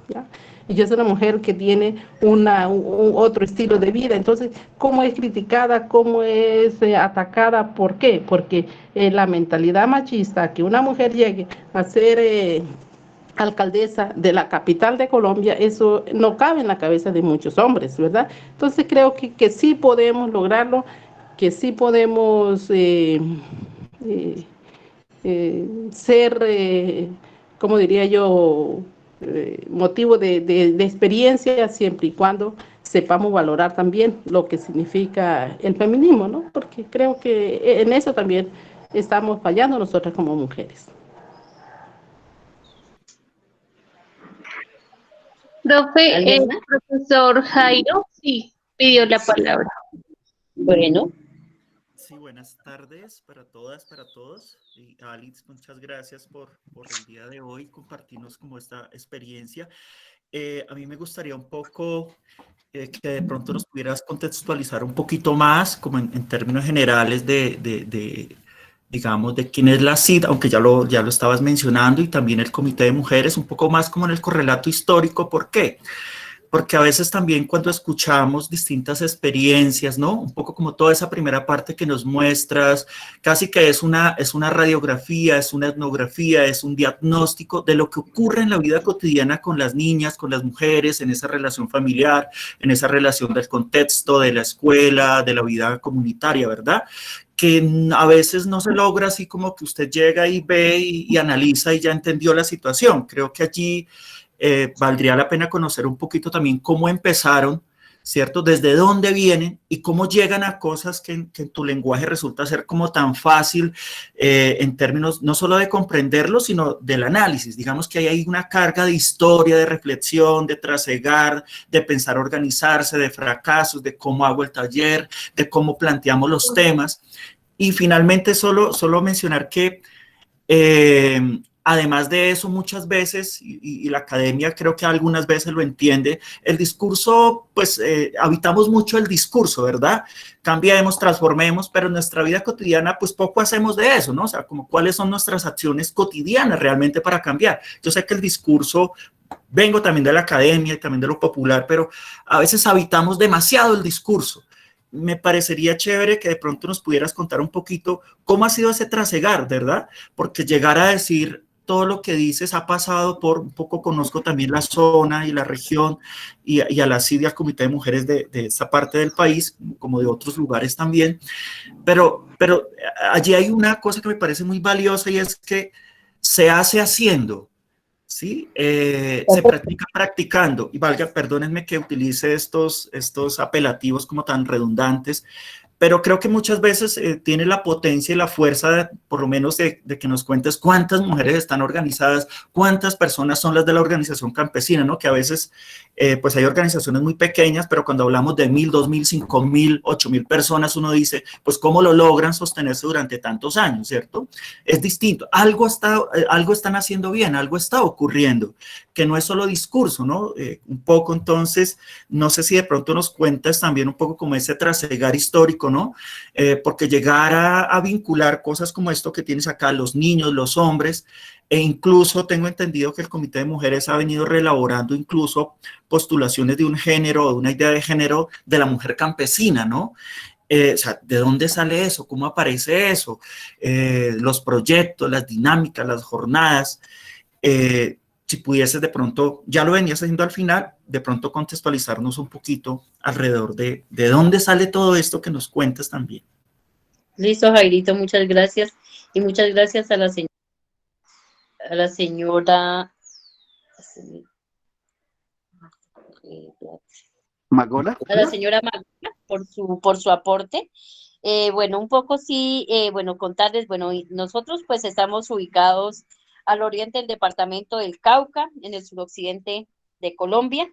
¿ya? Y es una mujer que tiene otro estilo de vida. Entonces, ¿cómo es criticada? ¿Cómo es atacada? ¿Por qué? Porque la mentalidad machista, que una mujer llegue a ser alcaldesa de la capital de Colombia, eso no cabe en la cabeza de muchos hombres, ¿verdad? Entonces, creo que sí podemos lograrlo, que sí podemos eh, ser, como diría yo, motivo de experiencia, siempre y cuando sepamos valorar también lo que significa el feminismo, ¿no? Porque creo que en eso también estamos fallando nosotras como mujeres. Profe, el profesor Jairo, sí, pidió la palabra. Bueno. Sí, buenas tardes para todas, para todos. Y Alex, muchas gracias por el día de hoy compartirnos como esta experiencia. A mí me gustaría un poco que de pronto nos pudieras contextualizar un poquito más, como en términos generales digamos, de quién es la CID, aunque ya lo estabas mencionando, y también el Comité de Mujeres, un poco más como en el correlato histórico. ¿Por qué? Porque a veces también cuando escuchamos distintas experiencias, ¿no? Un poco como toda esa primera parte que nos muestras, casi que es una radiografía, es una etnografía, es un diagnóstico de lo que ocurre en la vida cotidiana con las niñas, con las mujeres, en esa relación familiar, en esa relación del contexto, de la escuela, de la vida comunitaria, ¿verdad? Que a veces no se logra así como que usted llega y ve y analiza y ya entendió la situación. Creo que allí valdría la pena conocer un poquito también cómo empezaron, ¿cierto? Desde dónde vienen y cómo llegan a cosas que en tu lenguaje resulta ser como tan fácil en términos no solo de comprenderlo, sino del análisis. Digamos que hay una carga de historia, de reflexión, de trasegar, de pensar organizarse, de fracasos, de cómo hago el taller, de cómo planteamos los temas. Y finalmente solo mencionar que además de eso, muchas veces, y la academia creo que algunas veces lo entiende, el discurso, pues habitamos mucho el discurso, ¿verdad? Cambiemos, transformemos, pero en nuestra vida cotidiana, pues poco hacemos de eso, ¿no? O sea, como cuáles son nuestras acciones cotidianas realmente para cambiar. Yo sé que el discurso, vengo también de la academia y también de lo popular, pero a veces habitamos demasiado el discurso. Me parecería chévere que de pronto nos pudieras contar un poquito cómo ha sido ese trasegar, ¿verdad? Porque llegar a decir todo lo que dices ha pasado por, un poco conozco también la zona y la región y a la CID y al Comité de Mujeres de esta parte del país, como de otros lugares también, pero allí hay una cosa que me parece muy valiosa y es que se hace haciendo, ¿sí? Se practica practicando, y valga, perdónenme que utilice estos apelativos como tan redundantes, pero creo que muchas veces tiene la potencia y la fuerza, por lo menos de que nos cuentes cuántas mujeres están organizadas, cuántas personas son las de la organización campesina, ¿no? Que a veces, pues hay organizaciones muy pequeñas, pero cuando hablamos de 1.000, 2.000, 5.000, 8.000 personas, uno dice, pues cómo lo logran sostenerse durante tantos años, ¿cierto? Es distinto. Algo están haciendo bien, algo está ocurriendo, que no es solo discurso, ¿no? Un poco entonces, no sé si de pronto nos cuentas también un poco como ese trasegar histórico, ¿no? Porque llegar a vincular cosas como esto que tienes acá, los niños, los hombres, e incluso tengo entendido que el Comité de Mujeres ha venido reelaborando incluso postulaciones de un género, de una idea de género de la mujer campesina, ¿no? O sea, ¿de dónde sale eso? ¿Cómo aparece eso? Los proyectos, las dinámicas, las jornadas. Si pudieses de pronto, ya lo venías haciendo al final, de pronto contextualizarnos un poquito alrededor de dónde sale todo esto que nos cuentas también. Listo, Jairito, muchas gracias. Y muchas gracias a la señora ¿Magola? a la señora Magda por su aporte. Bueno, un poco sí, bueno, contarles, bueno, nosotros pues estamos ubicados al oriente del departamento del Cauca, en el suroccidente de Colombia.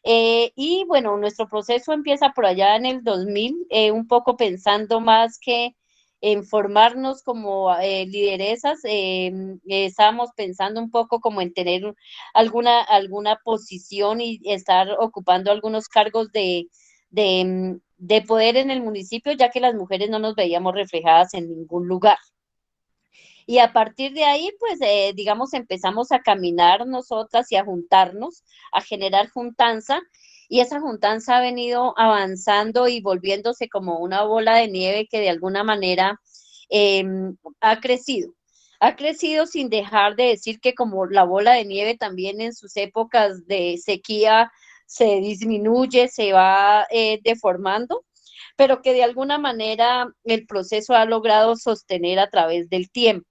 Y bueno, nuestro proceso empieza por allá en el 2000, un poco pensando más que en formarnos como lideresas, estábamos pensando un poco como en tener alguna posición y estar ocupando algunos cargos de poder en el municipio, ya que las mujeres no nos veíamos reflejadas en ningún lugar. Y a partir de ahí, pues, digamos, empezamos a caminar nosotras y a juntarnos, a generar juntanza, y esa juntanza ha venido avanzando y volviéndose como una bola de nieve que de alguna manera eh, ha crecido. Ha crecido sin dejar de decir que como la bola de nieve también en sus épocas de sequía se disminuye, se va deformando, pero que de alguna manera el proceso ha logrado sostener a través del tiempo.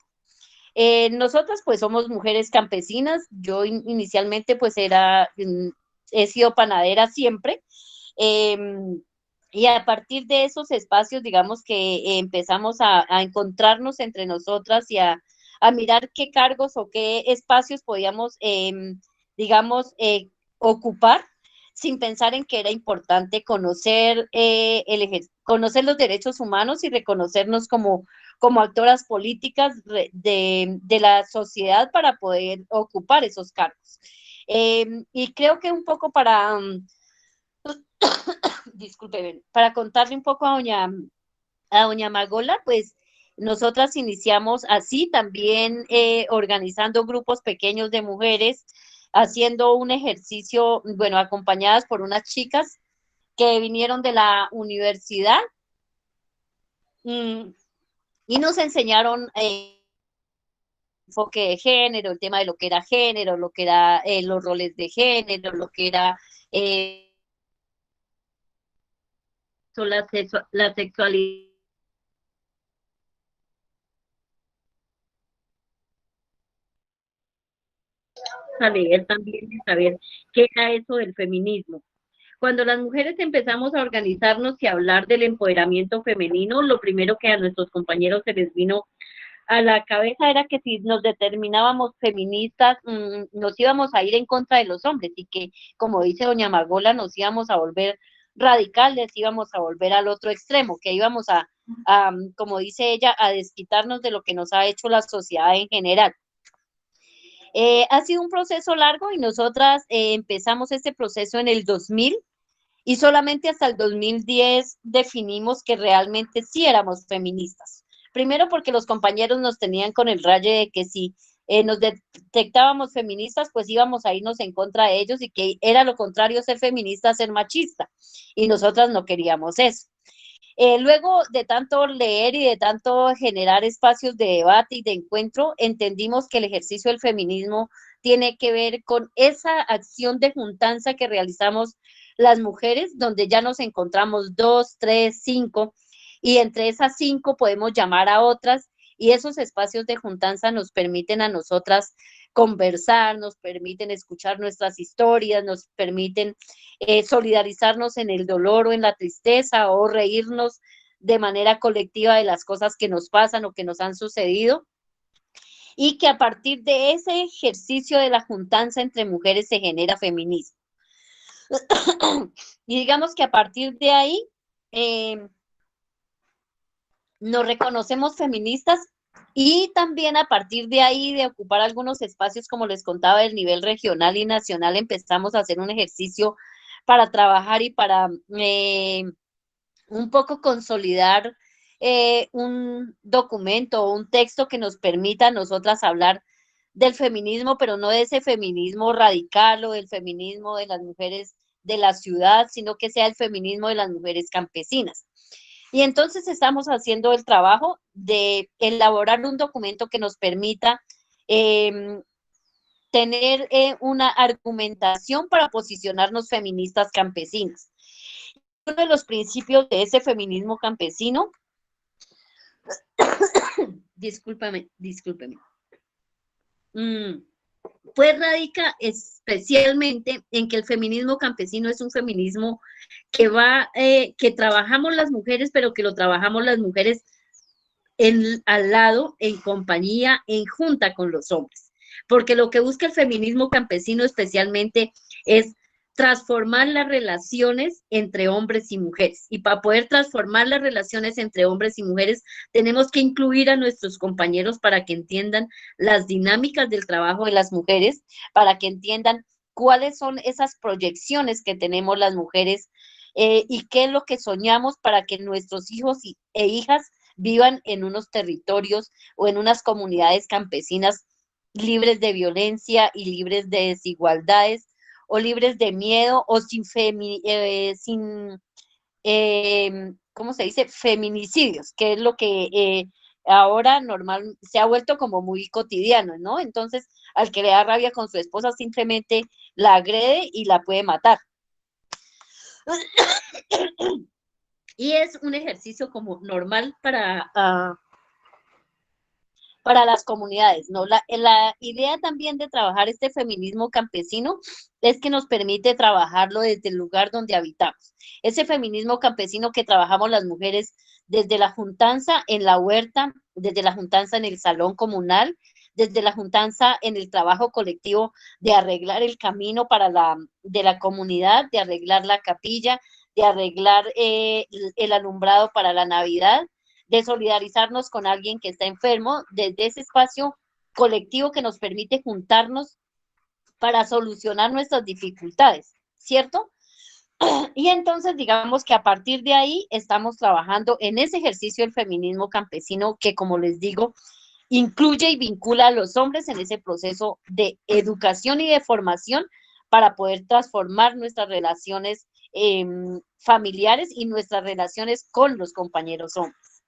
Nosotras pues somos mujeres campesinas, yo inicialmente pues he sido panadera siempre, eh, y a partir de esos espacios digamos que empezamos a encontrarnos entre nosotras y a mirar qué cargos o qué espacios podíamos, digamos, ocupar sin pensar en que era importante conocer, conocer los derechos humanos y reconocernos como actoras políticas de la sociedad para poder ocupar esos cargos. Y creo que un poco para, disculpe, para contarle un poco a doña Magola, pues Nosotras iniciamos así, también organizando grupos pequeños de mujeres, haciendo un ejercicio, bueno, acompañadas por unas chicas que vinieron de la universidad y nos enseñaron enfoque de género, el tema de lo que era género, lo que era los roles de género, lo que era la sexualidad. Saber también, de saber qué era eso del feminismo. Cuando las mujeres empezamos a organizarnos y a hablar del empoderamiento femenino, lo primero que a nuestros compañeros se les vino a la cabeza era que si nos determinábamos feministas, nos íbamos a ir en contra de los hombres y que, como dice doña Margola, nos íbamos a volver radicales, íbamos a volver al otro extremo, que íbamos a, como dice ella, a desquitarnos de lo que nos ha hecho la sociedad en general. Ha sido un proceso largo y nosotras empezamos este proceso en el 2000 y solamente hasta el 2010 definimos que realmente sí éramos feministas. Primero porque los compañeros nos tenían con el raye de que si nos detectábamos feministas, pues íbamos a irnos en contra de ellos y que era lo contrario ser feminista, ser machista. Y nosotras no queríamos eso. Luego de tanto leer y de tanto generar espacios de debate y de encuentro, entendimos que el ejercicio del feminismo tiene que ver con esa acción de juntanza que realizamos las mujeres, donde ya nos encontramos 2, 3, 5, y entre esas 5 podemos llamar a otras, y esos espacios de juntanza nos permiten a nosotras conversar, nos permiten escuchar nuestras historias, nos permiten solidarizarnos en el dolor o en la tristeza o reírnos de manera colectiva de las cosas que nos pasan o que nos han sucedido. Y que a partir de ese ejercicio de la juntanza entre mujeres se genera feminismo. Y digamos que a partir de ahí nos reconocemos feministas y también a partir de ahí de ocupar algunos espacios, como les contaba, del nivel regional y nacional, empezamos a hacer un ejercicio para trabajar y para un poco consolidar un documento o un texto que nos permita a nosotras hablar del feminismo, pero no de ese feminismo radical o del feminismo de las mujeres de la ciudad, sino que sea el feminismo de las mujeres campesinas. Y entonces estamos haciendo el trabajo de elaborar un documento que nos permita tener una argumentación para posicionarnos feministas campesinas. Uno de los principios de ese feminismo campesino, discúlpame, pues radica especialmente en que el feminismo campesino es un feminismo que trabajamos las mujeres, pero que lo trabajamos las mujeres al lado, en compañía, en junta con los hombres. Porque lo que busca el feminismo campesino especialmente es transformar las relaciones entre hombres y mujeres. Y para poder transformar las relaciones entre hombres y mujeres, tenemos que incluir a nuestros compañeros para que entiendan las dinámicas del trabajo de las mujeres, para que entiendan cuáles son esas proyecciones que tenemos las mujeres y qué es lo que soñamos para que nuestros hijos e hijas vivan en unos territorios o en unas comunidades campesinas libres de violencia y libres de desigualdades, o libres de miedo, o sin ¿cómo se dice? Feminicidios, que es lo que ahora normal se ha vuelto como muy cotidiano, ¿no? Entonces, al que le da rabia con su esposa, simplemente la agrede y la puede matar. Y es un ejercicio como normal para las comunidades, ¿no? La idea también de trabajar este feminismo campesino es que nos permite trabajarlo desde el lugar donde habitamos. Ese feminismo campesino que trabajamos las mujeres desde la juntanza en la huerta, desde la juntanza en el salón comunal, desde la juntanza en el trabajo colectivo de arreglar el camino de la comunidad, de arreglar la capilla, de arreglar el alumbrado para la Navidad, de solidarizarnos con alguien que está enfermo, desde ese espacio colectivo que nos permite juntarnos para solucionar nuestras dificultades, ¿cierto? Y entonces, digamos que a partir de ahí estamos trabajando en ese ejercicio del feminismo campesino que, como les digo, incluye y vincula a los hombres en ese proceso de educación y de formación para poder transformar nuestras relaciones familiares y nuestras relaciones con los compañeros hombres.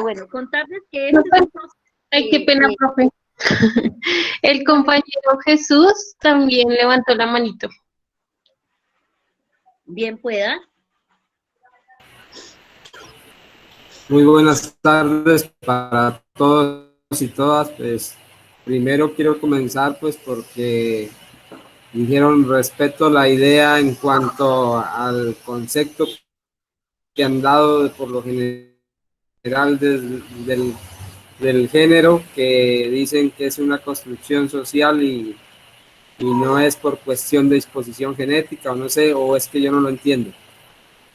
Bueno, contarles que este es un proceso, Ay, qué pena, profe. El compañero Jesús también levantó la manito. bien pueda. Muy buenas tardes para todos y todas. Pues primero quiero comenzar pues porque dijeron respeto la idea en cuanto al concepto que han dado por lo general del género, que dicen que es una construcción social y no es por cuestión de disposición genética o no sé, o es que yo no lo entiendo.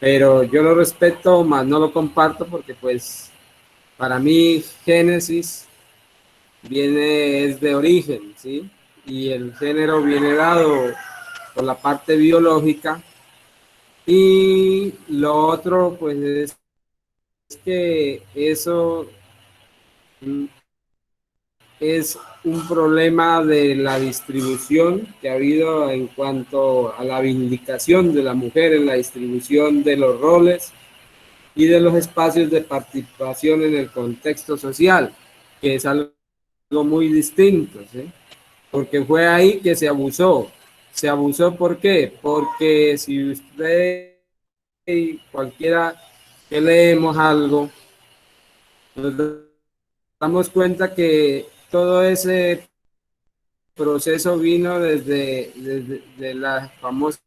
Pero yo lo respeto, más no lo comparto porque pues para mí Génesis es de origen, ¿sí? Y el género viene dado por la parte biológica. Y lo otro, pues, es que eso es un problema de la distribución que ha habido en cuanto a la vindicación de la mujer en la distribución de los roles y de los espacios de participación en el contexto social, que es algo muy distinto, ¿sí? Porque fue ahí que se abusó. ¿Se abusó por qué? Porque si usted y cualquiera que leemos algo, nos damos cuenta que todo ese proceso vino desde la famosa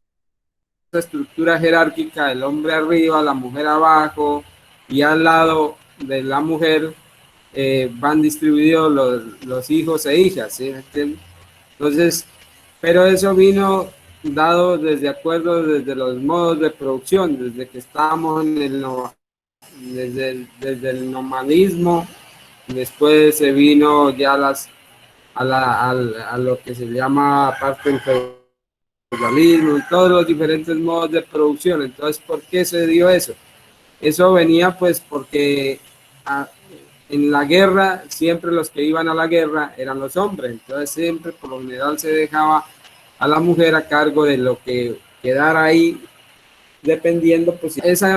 estructura jerárquica del hombre arriba, la mujer abajo, y al lado de la mujer van distribuidos los hijos e hijas, ¿sí? Entonces, pero eso vino dado desde acuerdo desde los modos de producción, desde que estábamos en desde el nomadismo, después se vino ya a lo que se llama parte del feudalismo y todos los diferentes modos de producción. Entonces, ¿por qué se dio eso? Eso venía pues porque en la guerra siempre los que iban a la guerra eran los hombres, entonces siempre por lo general se dejaba a la mujer a cargo de lo que quedara ahí, dependiendo, pues ese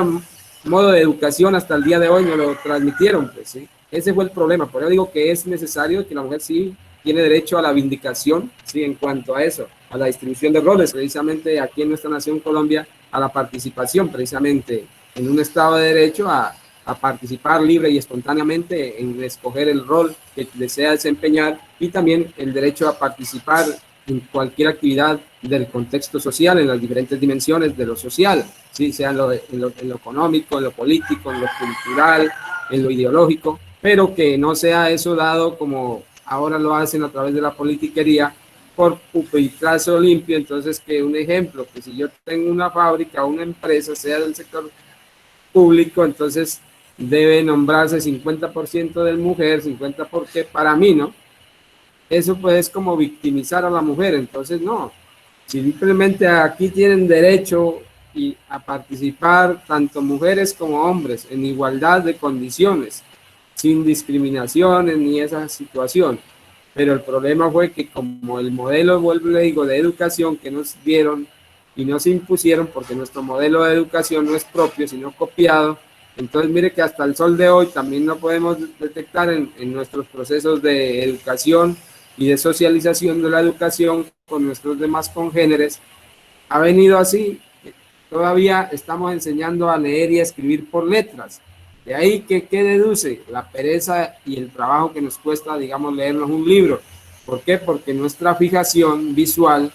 modo de educación hasta el día de hoy no lo transmitieron, pues sí, ese fue el problema. Por eso digo que es necesario que la mujer sí tiene derecho a la vindicación, sí, en cuanto a eso, a la distribución de roles, precisamente aquí en nuestra nación Colombia, a la participación precisamente en un Estado de Derecho a participar libre y espontáneamente en escoger el rol que desea desempeñar, y también el derecho a participar en cualquier actividad del contexto social, en las diferentes dimensiones de lo social, ¿sí? Sea en lo económico, en lo político, en lo cultural, en lo ideológico, pero que no sea eso dado como ahora lo hacen a través de la politiquería por pupitrazo limpio. Entonces, que un ejemplo, que si yo tengo una fábrica o una empresa, sea del sector público, entonces debe nombrarse 50% de mujer, 50% porque para mí, ¿no? Eso pues es como victimizar a la mujer. Entonces no, simplemente aquí tienen derecho a participar tanto mujeres como hombres en igualdad de condiciones, sin discriminaciones ni esa situación. Pero el problema fue que como el modelo, vuelvo y le digo, de educación que nos dieron y nos impusieron, porque nuestro modelo de educación no es propio, sino copiado, entonces mire que hasta el sol de hoy también no podemos detectar en nuestros procesos de educación y de socialización de la educación con nuestros demás congéneres, ha venido así. Todavía estamos enseñando a leer y a escribir por letras. De ahí que ¿qué deduce? La pereza y el trabajo que nos cuesta, digamos, leernos un libro. ¿Por qué? Porque nuestra fijación visual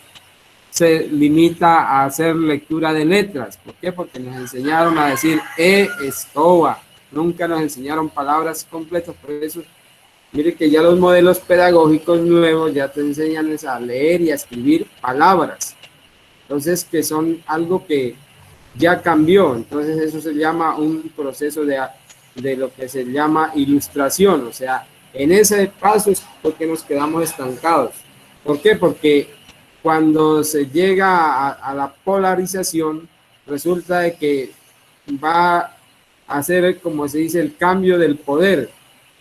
se limita a hacer lectura de letras. ¿Por qué? Porque nos enseñaron a decir escoba. Nunca nos enseñaron palabras completas. Por eso, mire que ya los modelos pedagógicos nuevos ya te enseñan a leer y a escribir palabras. Entonces, que son algo que ya cambió. Entonces, eso se llama un proceso de lo que se llama ilustración. O sea, en ese paso es porque nos quedamos estancados. ¿Por qué? Porque cuando se llega a la polarización, resulta de que va a ser, como se dice, el cambio del poder.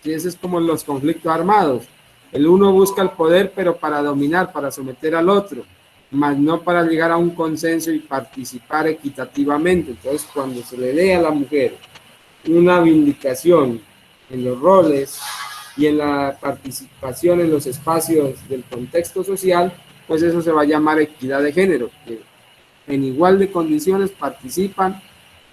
Y eso es como los conflictos armados. El uno busca el poder, pero para dominar, para someter al otro, más no para llegar a un consenso y participar equitativamente. Entonces, cuando se le dé a la mujer una vindicación en los roles y en la participación en los espacios del contexto social, pues eso se va a llamar equidad de género, que en igual de condiciones participan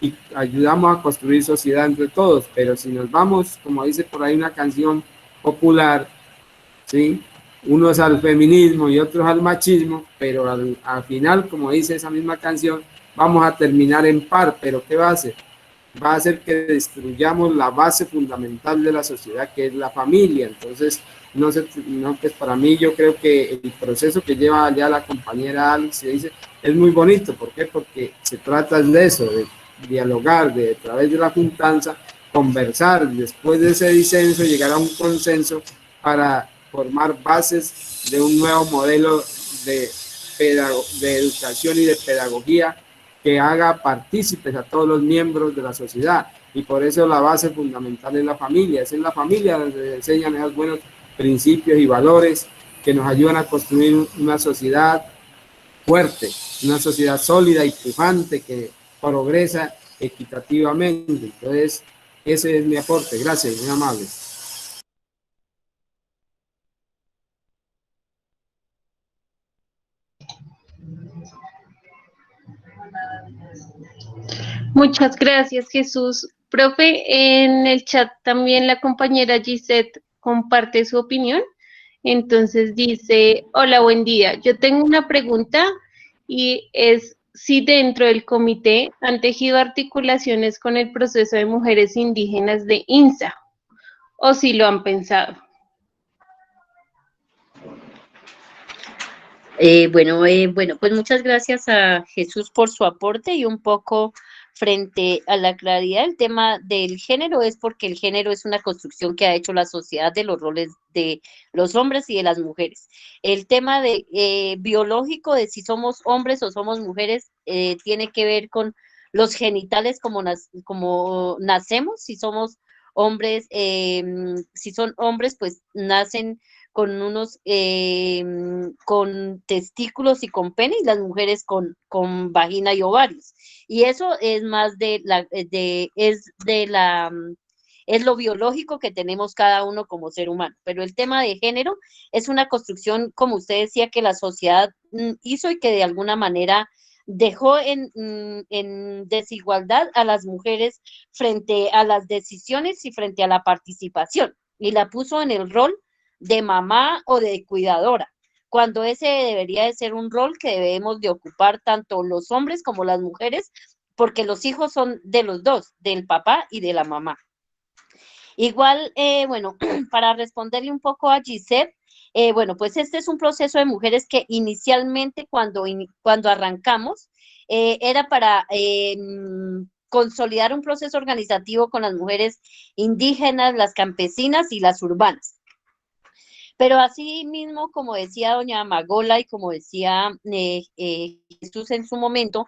y ayudamos a construir sociedad entre todos. Pero si nos vamos, como dice por ahí una canción popular, ¿sí? Unos al feminismo y otros al machismo, pero al final, como dice esa misma canción, vamos a terminar en par. ¿Pero qué va a hacer? Va a hacer que destruyamos la base fundamental de la sociedad, que es la familia. Entonces, pues para mí yo creo que el proceso que lleva ya la compañera Alex, se dice, es muy bonito. ¿Por qué? Porque se trata de eso, de dialogar, de a través de la juntanza, conversar, después de ese disenso, llegar a un consenso para formar bases de un nuevo modelo de educación y de pedagogía que haga partícipes a todos los miembros de la sociedad. Y por eso la base fundamental es la familia. Es en la familia donde se enseñan esos buenos principios y valores que nos ayudan a construir una sociedad fuerte, una sociedad sólida y pujante que progresa equitativamente. Entonces, ese es mi aporte. Gracias, muy amable. Muchas gracias, Jesús. Profe, en el chat también la compañera Gisette comparte su opinión. Entonces dice, hola, buen día. Yo tengo una pregunta y es si dentro del comité han tejido articulaciones con el proceso de mujeres indígenas de INSA o si lo han pensado. Bueno, pues muchas gracias a Jesús por su aporte y un poco frente a la claridad del tema del género es porque el género es una construcción que ha hecho la sociedad de los roles de los hombres y de las mujeres. El tema de biológico de si somos hombres o somos mujeres tiene que ver con los genitales como nacemos, si somos hombres, si son hombres, pues nacen con con testículos y con pene, y las mujeres con vagina y ovarios. Y eso es más es lo biológico que tenemos cada uno como ser humano. Pero el tema de género es una construcción, como usted decía, que la sociedad hizo y que de alguna manera dejó en desigualdad a las mujeres frente a las decisiones y frente a la participación, y la puso en el rol de mamá o de cuidadora, cuando ese debería de ser un rol que debemos de ocupar tanto los hombres como las mujeres, porque los hijos son de los dos, del papá y de la mamá. Igual, bueno, para responderle un poco a Gisette, bueno, pues este es un proceso de mujeres que inicialmente cuando arrancamos era para consolidar un proceso organizativo con las mujeres indígenas, las campesinas y las urbanas. Pero así mismo, como decía doña Magola y como decía Jesús en su momento,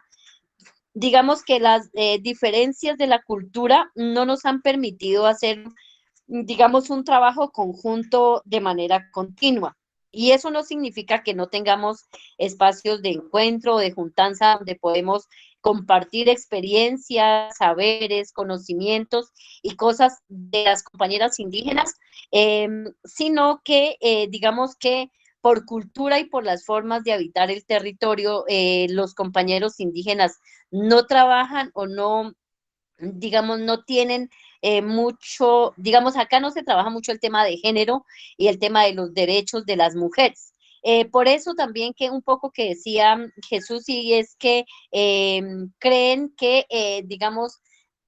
digamos que las diferencias de la cultura no nos han permitido hacer, digamos, un trabajo conjunto de manera continua. Y eso no significa que no tengamos espacios de encuentro o de juntanza donde podemos compartir experiencias, saberes, conocimientos y cosas de las compañeras indígenas, sino que digamos que por cultura y por las formas de habitar el territorio, los compañeros indígenas no trabajan o no, digamos, no tienen mucho, digamos, acá no se trabaja mucho el tema de género y el tema de los derechos de las mujeres. Por eso también que un poco que decía Jesús, y es que creen que, digamos,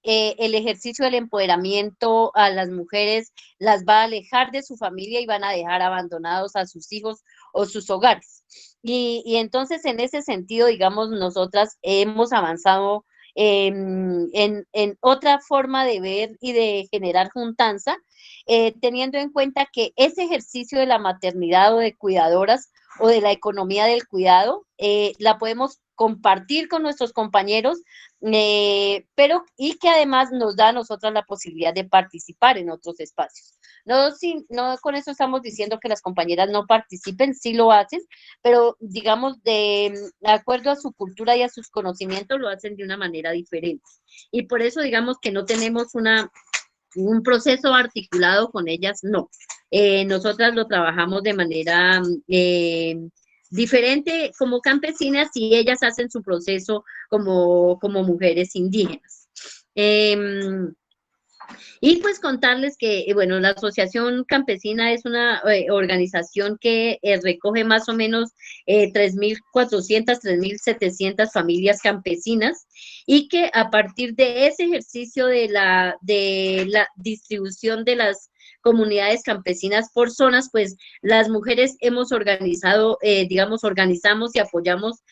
el ejercicio del empoderamiento a las mujeres las va a alejar de su familia y van a dejar abandonados a sus hijos o sus hogares. Y entonces en ese sentido, digamos, nosotras hemos avanzado en otra forma de ver y de generar juntanza, teniendo en cuenta que ese ejercicio de la maternidad o de cuidadoras o de la economía del cuidado, la podemos compartir con nuestros compañeros, pero y que además nos da a nosotras la posibilidad de participar en otros espacios. No con eso estamos diciendo que las compañeras no participen, sí lo hacen, pero digamos de acuerdo a su cultura y a sus conocimientos lo hacen de una manera diferente. Y por eso digamos que no tenemos un proceso articulado con ellas, no. Nosotras lo trabajamos de manera diferente como campesinas y ellas hacen su proceso como mujeres indígenas. Y pues contarles que, bueno, la Asociación Campesina es una organización que recoge más o menos 3.400, 3.700 familias campesinas y que a partir de ese ejercicio de la distribución de las comunidades campesinas por zonas, pues las mujeres hemos organizado, digamos, organizamos y apoyamos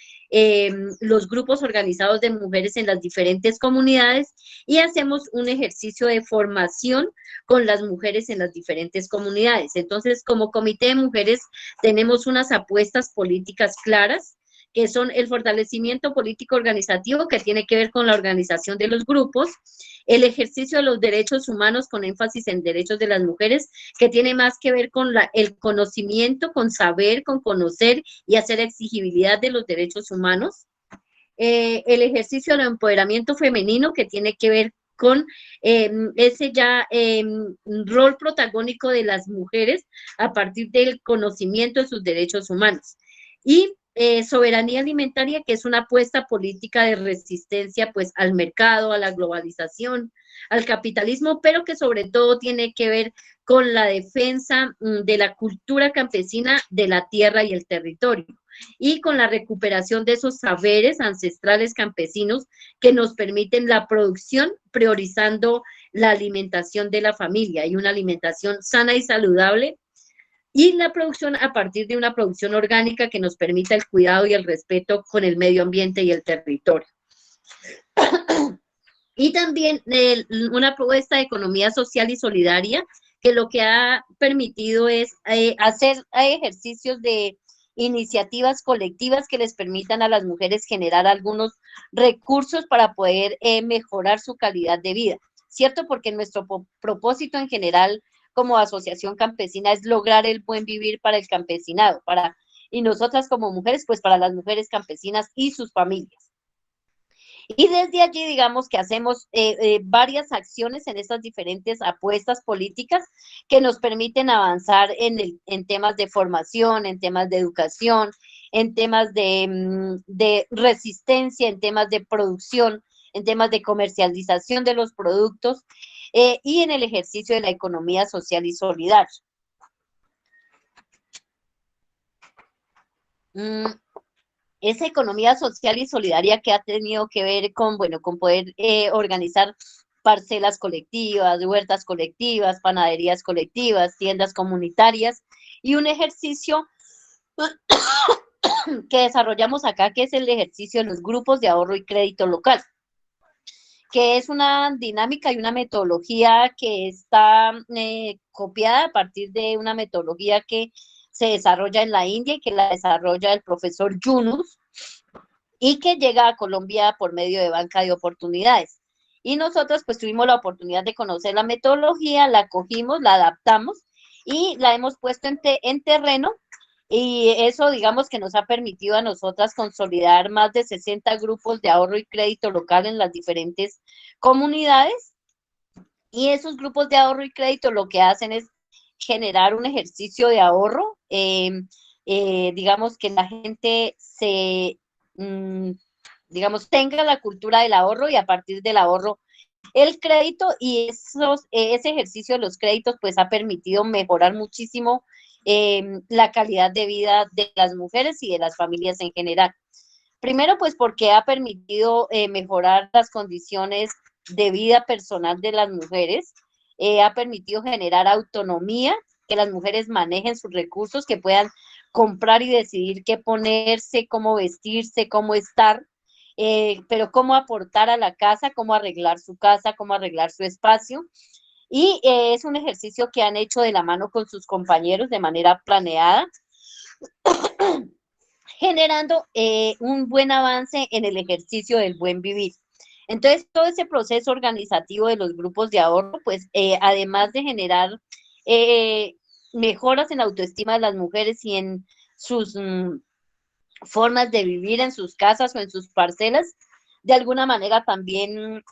los grupos organizados de mujeres en las diferentes comunidades y hacemos un ejercicio de formación con las mujeres en las diferentes comunidades. Entonces, como comité de mujeres, tenemos unas apuestas políticas claras, que son el fortalecimiento político organizativo, que tiene que ver con la organización de los grupos, el ejercicio de los derechos humanos con énfasis en derechos de las mujeres, que tiene más que ver con el conocimiento, con saber, con conocer y hacer exigibilidad de los derechos humanos. El ejercicio del empoderamiento femenino, que tiene que ver con ese ya rol protagónico de las mujeres a partir del conocimiento de sus derechos humanos. Y soberanía alimentaria, que es una apuesta política de resistencia pues al mercado, a la globalización, al capitalismo, pero que sobre todo tiene que ver con la defensa de la cultura campesina, de la tierra y el territorio, y con la recuperación de esos saberes ancestrales campesinos que nos permiten la producción, priorizando la alimentación de la familia y una alimentación sana y saludable, y la producción a partir de una producción orgánica que nos permita el cuidado y el respeto con el medio ambiente y el territorio. Y también una propuesta de economía social y solidaria, que lo que ha permitido es hacer ejercicios de iniciativas colectivas que les permitan a las mujeres generar algunos recursos para poder mejorar su calidad de vida, ¿cierto? Porque nuestro propósito en general como asociación campesina es lograr el buen vivir para el campesinado, y nosotras como mujeres, pues para las mujeres campesinas y sus familias. Y desde allí, digamos que hacemos varias acciones en estas diferentes apuestas políticas que nos permiten avanzar en temas de formación, en temas de educación, en temas de resistencia, en temas de producción, en temas de comercialización de los productos y en el ejercicio de la economía social y solidaria. Esa economía social y solidaria que ha tenido que ver con, bueno, con poder organizar parcelas colectivas, huertas colectivas, panaderías colectivas, tiendas comunitarias, y un ejercicio que desarrollamos acá, que es el ejercicio de los grupos de ahorro y crédito local, que es una dinámica y una metodología que está copiada a partir de una metodología que se desarrolla en la India y que la desarrolla el profesor Yunus y que llega a Colombia por medio de Banca de Oportunidades. Y nosotros pues tuvimos la oportunidad de conocer la metodología, la cogimos, la adaptamos y la hemos puesto en terreno, y eso digamos que nos ha permitido a nosotras consolidar más de 60 grupos de ahorro y crédito local en las diferentes comunidades, y esos grupos de ahorro y crédito lo que hacen es generar un ejercicio de ahorro, digamos que la gente digamos, tenga la cultura del ahorro y a partir del ahorro el crédito, y ese ejercicio de los créditos pues ha permitido mejorar muchísimo la calidad de vida de las mujeres y de las familias en general. Primero pues porque ha permitido mejorar las condiciones de vida personal de las mujeres, ha permitido generar autonomía, que las mujeres manejen sus recursos, que puedan comprar y decidir qué ponerse, cómo vestirse, cómo estar, pero cómo aportar a la casa, cómo arreglar su casa, cómo arreglar su espacio. Y es un ejercicio que han hecho de la mano con sus compañeros de manera planeada, generando un buen avance en el ejercicio del buen vivir. Entonces, todo ese proceso organizativo de los grupos de ahorro, pues, además de generar mejoras en la autoestima de las mujeres y en sus formas de vivir en sus casas o en sus parcelas, de alguna manera también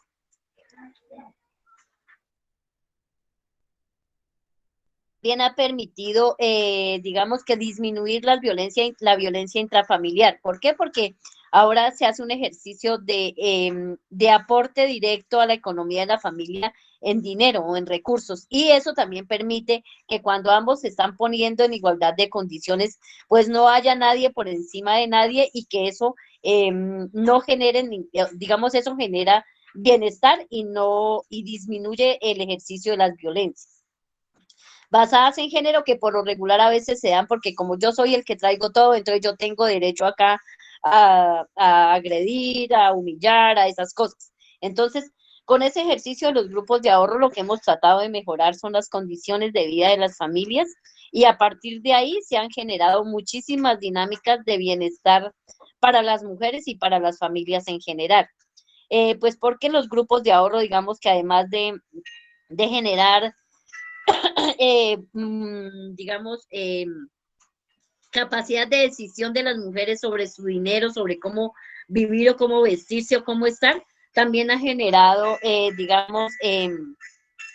ha permitido, digamos que disminuir la violencia intrafamiliar. ¿Por qué? Porque ahora se hace un ejercicio de aporte directo a la economía de la familia en dinero o en recursos. Y eso también permite que cuando ambos se están poniendo en igualdad de condiciones, pues no haya nadie por encima de nadie y que eso no genere, digamos, eso genera bienestar y disminuye el ejercicio de las violencias basadas en género que por lo regular a veces se dan porque como yo soy el que traigo todo, entonces yo tengo derecho acá a agredir, a humillar, a esas cosas. Entonces, con ese ejercicio de los grupos de ahorro, lo que hemos tratado de mejorar son las condiciones de vida de las familias y a partir de ahí se han generado muchísimas dinámicas de bienestar para las mujeres y para las familias en general. Pues porque los grupos de ahorro, digamos que además de generar digamos, capacidad de decisión de las mujeres sobre su dinero, sobre cómo vivir o cómo vestirse o cómo estar, también ha generado, digamos,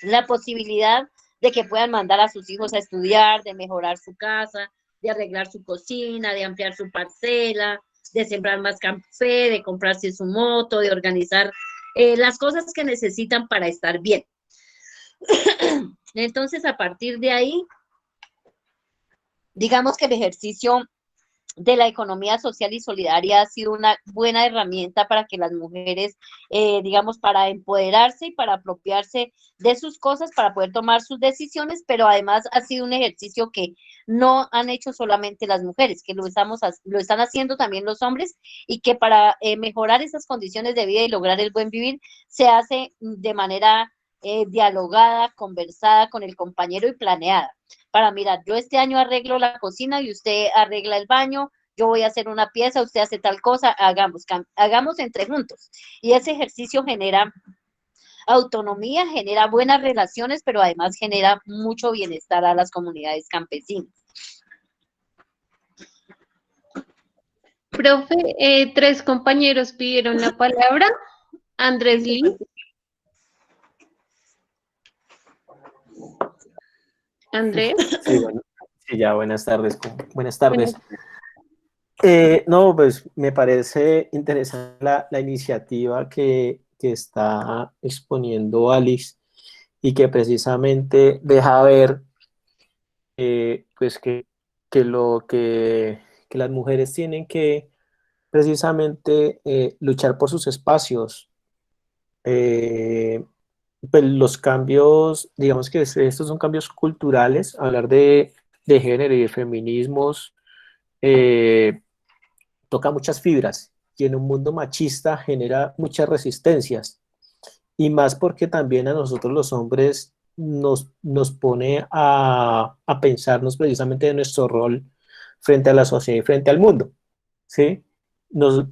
la posibilidad de que puedan mandar a sus hijos a estudiar, de mejorar su casa, de arreglar su cocina, de ampliar su parcela, de sembrar más café, de comprarse su moto, de organizar las cosas que necesitan para estar bien. Entonces, a partir de ahí, digamos que el ejercicio de la economía social y solidaria ha sido una buena herramienta para que las mujeres, digamos, para empoderarse y para apropiarse de sus cosas, para poder tomar sus decisiones, pero además ha sido un ejercicio que no han hecho solamente las mujeres, que lo están haciendo también los hombres y que para mejorar esas condiciones de vida y lograr el buen vivir se hace de manera dialogada, conversada con el compañero y planeada. Para mirar, yo este año arreglo la cocina y usted arregla el baño, yo voy a hacer una pieza, usted hace tal cosa, hagamos entre juntos. Y ese ejercicio genera autonomía, genera buenas relaciones, pero además genera mucho bienestar a las comunidades campesinas. Profe, 3 compañeros pidieron la palabra. Andrés Lee. Andrés. Sí, bueno, sí, ya, buenas tardes. Buenas tardes. No, pues me parece interesante la iniciativa que está exponiendo Alice y que precisamente deja ver pues que las mujeres tienen que precisamente luchar por sus espacios. Pues los cambios, digamos que estos son cambios culturales, hablar de género y de feminismos toca muchas fibras y en un mundo machista genera muchas resistencias y más porque también a nosotros los hombres nos pone a pensarnos precisamente de nuestro rol frente a la sociedad y frente al mundo, ¿sí? Nos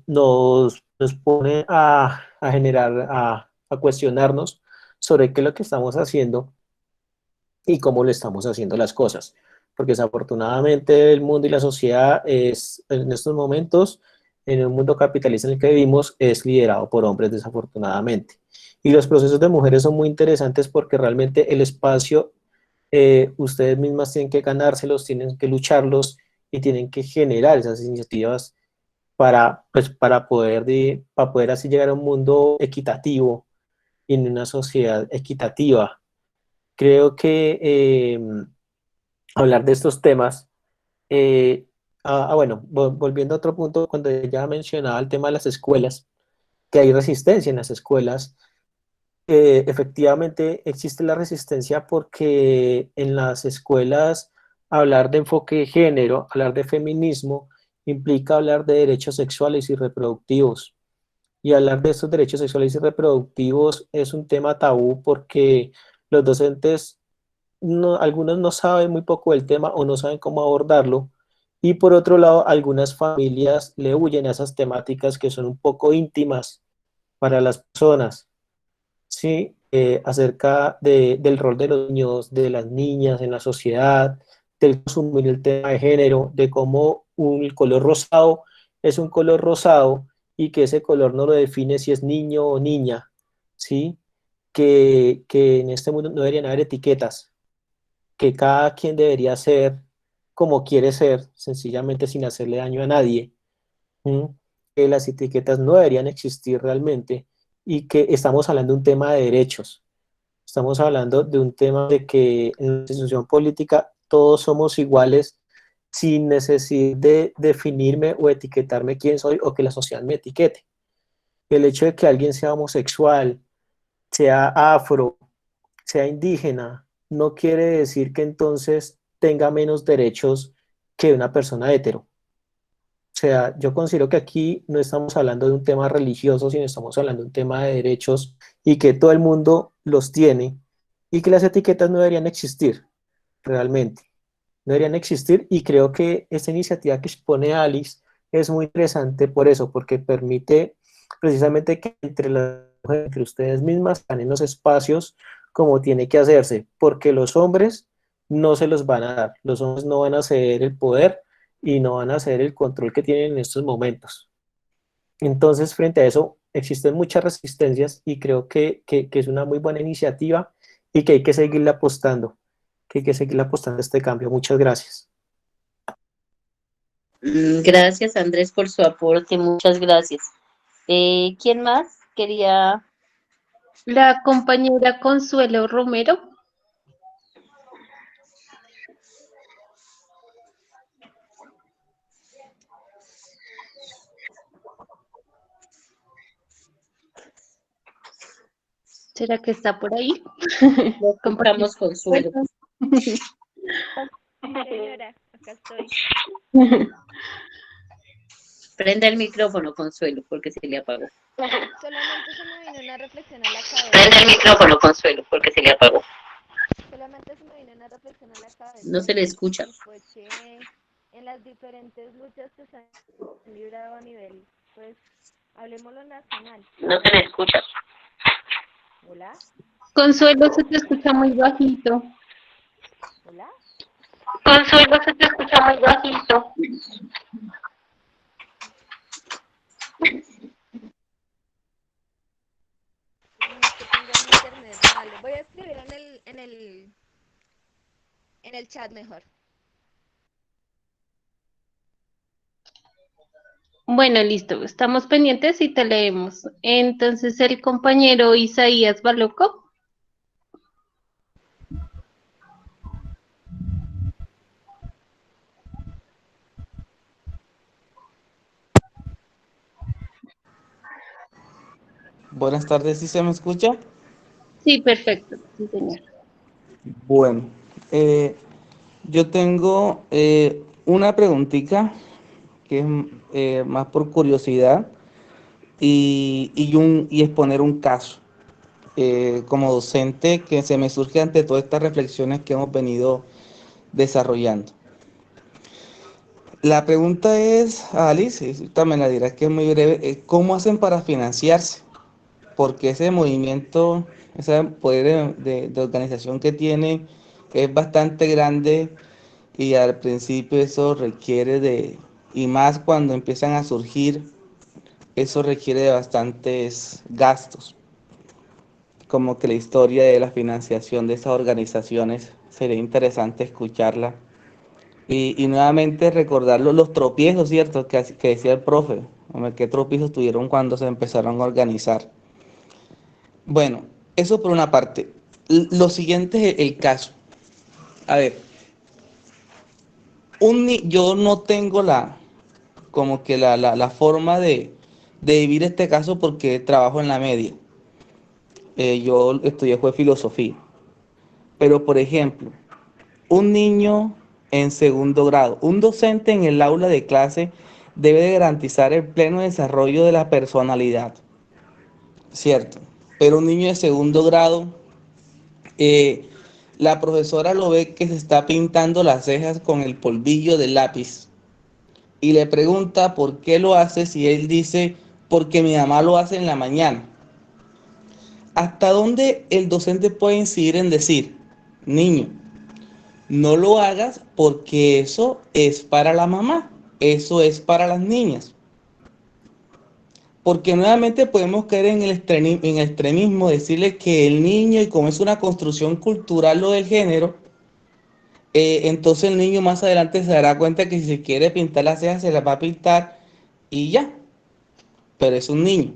pone a generar, a cuestionarnos sobre qué es lo que estamos haciendo y cómo le estamos haciendo las cosas. Porque desafortunadamente el mundo y la sociedad es, en estos momentos, en el mundo capitalista en el que vivimos, es liderado por hombres, desafortunadamente. Y los procesos de mujeres son muy interesantes porque realmente el espacio, ustedes mismas tienen que ganárselos, tienen que lucharlos y tienen que generar esas iniciativas pues, para poder así llegar a un mundo equitativo y en una sociedad equitativa. Creo que hablar de estos temas, bueno, volviendo a otro punto, cuando ya mencionaba el tema de las escuelas, que hay resistencia en las escuelas, efectivamente existe la resistencia porque en las escuelas hablar de enfoque de género, hablar de feminismo, implica hablar de derechos sexuales y reproductivos. Y hablar de estos derechos sexuales y reproductivos es un tema tabú porque los docentes, algunos no saben muy poco del tema o no saben cómo abordarlo. Y por otro lado, algunas familias le huyen a esas temáticas que son un poco íntimas para las personas, ¿sí? Acerca del rol de los niños, de las niñas en la sociedad, del consumir el tema de género, de cómo un color rosado es un color rosado y que ese color no lo define si es niño o niña, ¿sí? Que en este mundo no deberían haber etiquetas, que cada quien debería ser como quiere ser, sencillamente sin hacerle daño a nadie. ¿Mm? Que las etiquetas no deberían existir realmente y que estamos hablando de un tema de derechos. Estamos hablando de un tema de que en la institución política todos somos iguales sin necesidad de definirme o etiquetarme quién soy o que la sociedad me etiquete. El hecho de que alguien sea homosexual, sea afro, sea indígena, no quiere decir que entonces tenga menos derechos que una persona hetero. O sea, yo considero que aquí no estamos hablando de un tema religioso, sino estamos hablando de un tema de derechos y que todo el mundo los tiene y que las etiquetas no deberían existir realmente. No deberían existir y creo que esta iniciativa que expone Alice es muy interesante por eso, porque permite precisamente que entre ustedes mismas ganen los espacios como tiene que hacerse, porque los hombres no se los van a dar, los hombres no van a ceder el poder y no van a ceder el control que tienen en estos momentos. Entonces, frente a eso, existen muchas resistencias y creo que es una muy buena iniciativa y que hay que seguirle apostando, que hay que seguirle apostando a este cambio. Muchas gracias. Gracias, Andrés, por su aporte. Muchas gracias. ¿Quién más quería? La compañera Consuelo Romero. ¿Será que está por ahí? Lo compramos Consuelo. Señora, acá estoy. Prenda el micrófono, Consuelo, porque se le apagó. Solamente se me vino una reflexión a la cabeza. Prenda el micrófono, Consuelo, porque se le apagó. Solamente se me vino una reflexión a la cabeza. No se le escucha. Fue que en las diferentes luchas que se han librado a nivel, pues, hablemos lo nacional. No se le escucha. ¿Hola? Consuelo, se te escucha muy bajito. ¿Hola? Consuelo, se te escucha muy bajito. Que tengo mi internet malo. Voy a escribir en el chat mejor. Bueno, listo, estamos pendientes y te leemos. Entonces, el compañero Isaías Baloco. Buenas tardes, ¿sí se me escucha? Sí, perfecto, sí, señor. Bueno, yo tengo una preguntita que es más por curiosidad y exponer un caso. Como docente que se me surge ante todas estas reflexiones que hemos venido desarrollando. La pregunta es, Alice, y también la dirás que es muy breve, ¿cómo hacen para financiarse? Porque ese movimiento, ese poder de organización que tiene es bastante grande y al principio eso requiere y más cuando empiezan a surgir, eso requiere de bastantes gastos. Como que la historia de la financiación de esas organizaciones sería interesante escucharla. Y nuevamente recordar los tropiezos, ¿cierto? Que decía el profe, qué tropiezos tuvieron cuando se empezaron a organizar. Bueno, eso por una parte. Lo siguiente es el caso. A ver, yo no tengo como que la forma de vivir este caso porque trabajo en la media. Yo estudié fue filosofía. Pero, por ejemplo, un niño en segundo grado, un docente en el aula de clase debe de garantizar el pleno desarrollo de la personalidad cierto, pero un niño de segundo grado, la profesora lo ve que se está pintando las cejas con el polvillo del lápiz y le pregunta por qué lo hace si él dice, porque mi mamá lo hace en la mañana. ¿Hasta dónde el docente puede incidir en decir, niño, no lo hagas porque eso es para la mamá, eso es para las niñas? Porque nuevamente podemos caer en el extremismo, decirle que el niño, y como es una construcción cultural lo del género, entonces el niño más adelante se dará cuenta que si se quiere pintar las cejas se las va a pintar y ya, pero es un niño.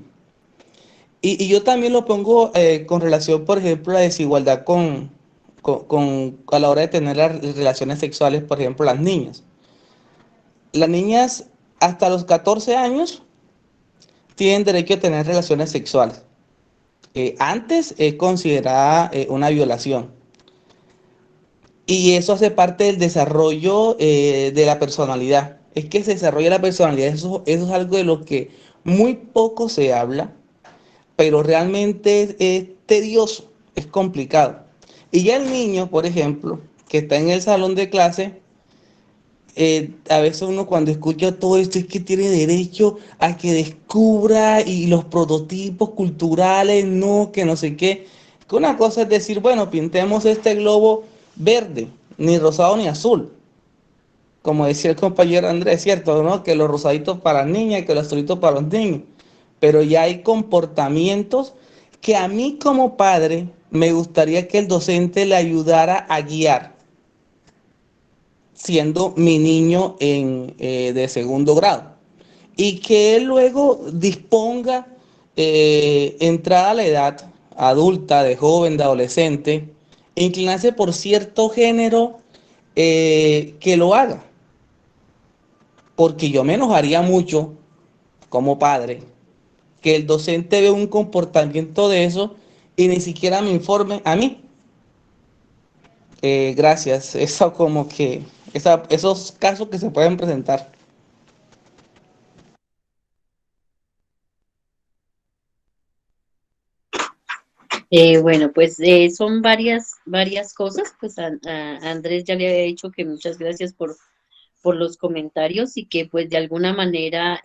Y yo también lo pongo con relación, por ejemplo, a la desigualdad a la hora de tener las relaciones sexuales, por ejemplo, las niñas. Las niñas hasta los 14 años tienen derecho a tener relaciones sexuales. Antes es considerada una violación. Y eso hace parte del desarrollo de la personalidad. Es que se desarrolla la personalidad, eso es algo de lo que muy poco se habla, pero realmente es tedioso, es complicado. Y ya el niño, por ejemplo, que está en el salón de clase, a veces uno cuando escucha todo esto es que tiene derecho a que descubra y los prototipos culturales, no, que no sé qué. Que una cosa es decir, bueno, pintemos este globo verde, ni rosado ni azul. Como decía el compañero Andrés, cierto, ¿no? Que los rosaditos para las niñas, que los azulitos para los niños. Pero ya hay comportamientos que a mí como padre me gustaría que el docente le ayudara a guiar, siendo mi niño de segundo grado. Y que él luego disponga, entrada a la edad adulta, de joven, de adolescente, inclinarse por cierto género, que lo haga. Porque yo me enojaría mucho como padre que el docente vea un comportamiento de eso y ni siquiera me informe a mí. Gracias. Eso como que, esos casos que se pueden presentar. Bueno, pues son varias cosas. Pues a Andrés ya le había dicho que muchas gracias por los comentarios y que pues de alguna manera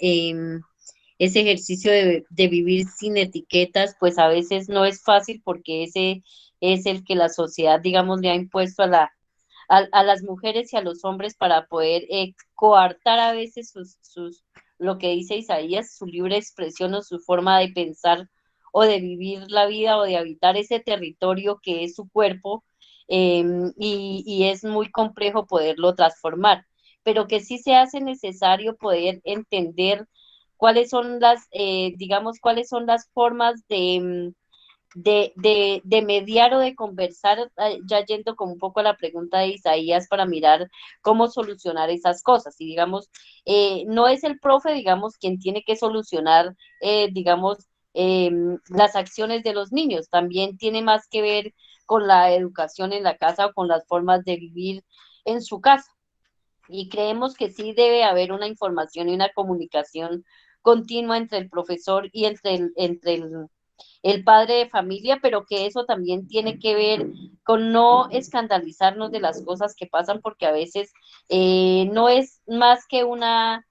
ese ejercicio de vivir sin etiquetas, pues a veces no es fácil porque ese es el que la sociedad, digamos, le ha impuesto a las mujeres y a los hombres para poder coartar a veces lo que dice Isaías, su libre expresión o su forma de pensar o de vivir la vida o de habitar ese territorio que es su cuerpo, y es muy complejo poderlo transformar, pero que sí se hace necesario poder entender cuáles son digamos, cuáles son las formas de mediar o de conversar, ya yendo como un poco a la pregunta de Isaías para mirar cómo solucionar esas cosas. Y digamos, no es el profe, digamos, quien tiene que solucionar, digamos, las acciones de los niños, también tiene más que ver con la educación en la casa o con las formas de vivir en su casa. Y creemos que sí debe haber una información y una comunicación continua entre el profesor y el padre de familia, pero que eso también tiene que ver con no escandalizarnos de las cosas que pasan, porque a veces no es más que una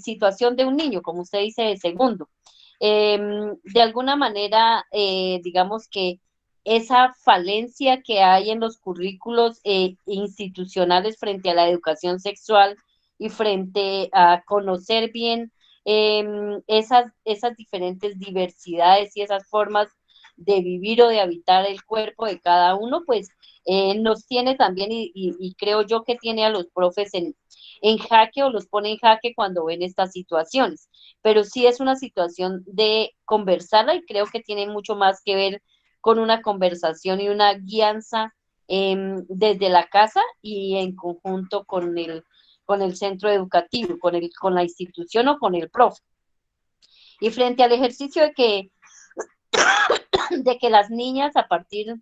situación de un niño, como usted dice, de segundo. De alguna manera, digamos que esa falencia que hay en los currículos institucionales frente a la educación sexual y frente a conocer bien esas diferentes diversidades y esas formas de vivir o de habitar el cuerpo de cada uno, pues nos tiene también, y creo yo que tiene a los profes en jaque o los pone en jaque cuando ven estas situaciones. Pero sí es una situación de conversarla y creo que tiene mucho más que ver con una conversación y una guianza desde la casa y en conjunto con el centro educativo, con la institución o con el profe. Y frente al ejercicio de que las niñas a partir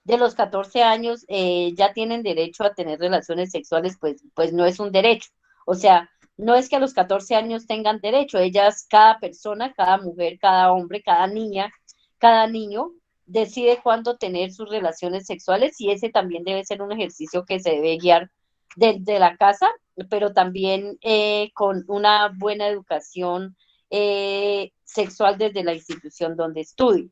de los 14 años ya tienen derecho a tener relaciones sexuales, pues no es un derecho. O sea, no es que a los 14 años tengan derecho, ellas, cada persona, cada mujer, cada hombre, cada niña, cada niño, decide cuándo tener sus relaciones sexuales y ese también debe ser un ejercicio que se debe guiar desde la casa, pero también con una buena educación sexual desde la institución donde estudie.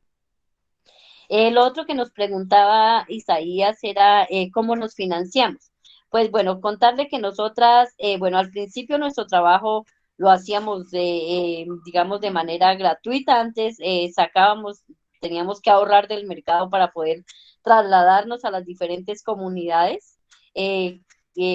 El otro que nos preguntaba Isaías era cómo nos financiamos. Pues bueno, contarle que nosotras, bueno, al principio nuestro trabajo lo hacíamos digamos, de manera gratuita. Antes sacábamos, teníamos que ahorrar del mercado para poder trasladarnos a las diferentes comunidades.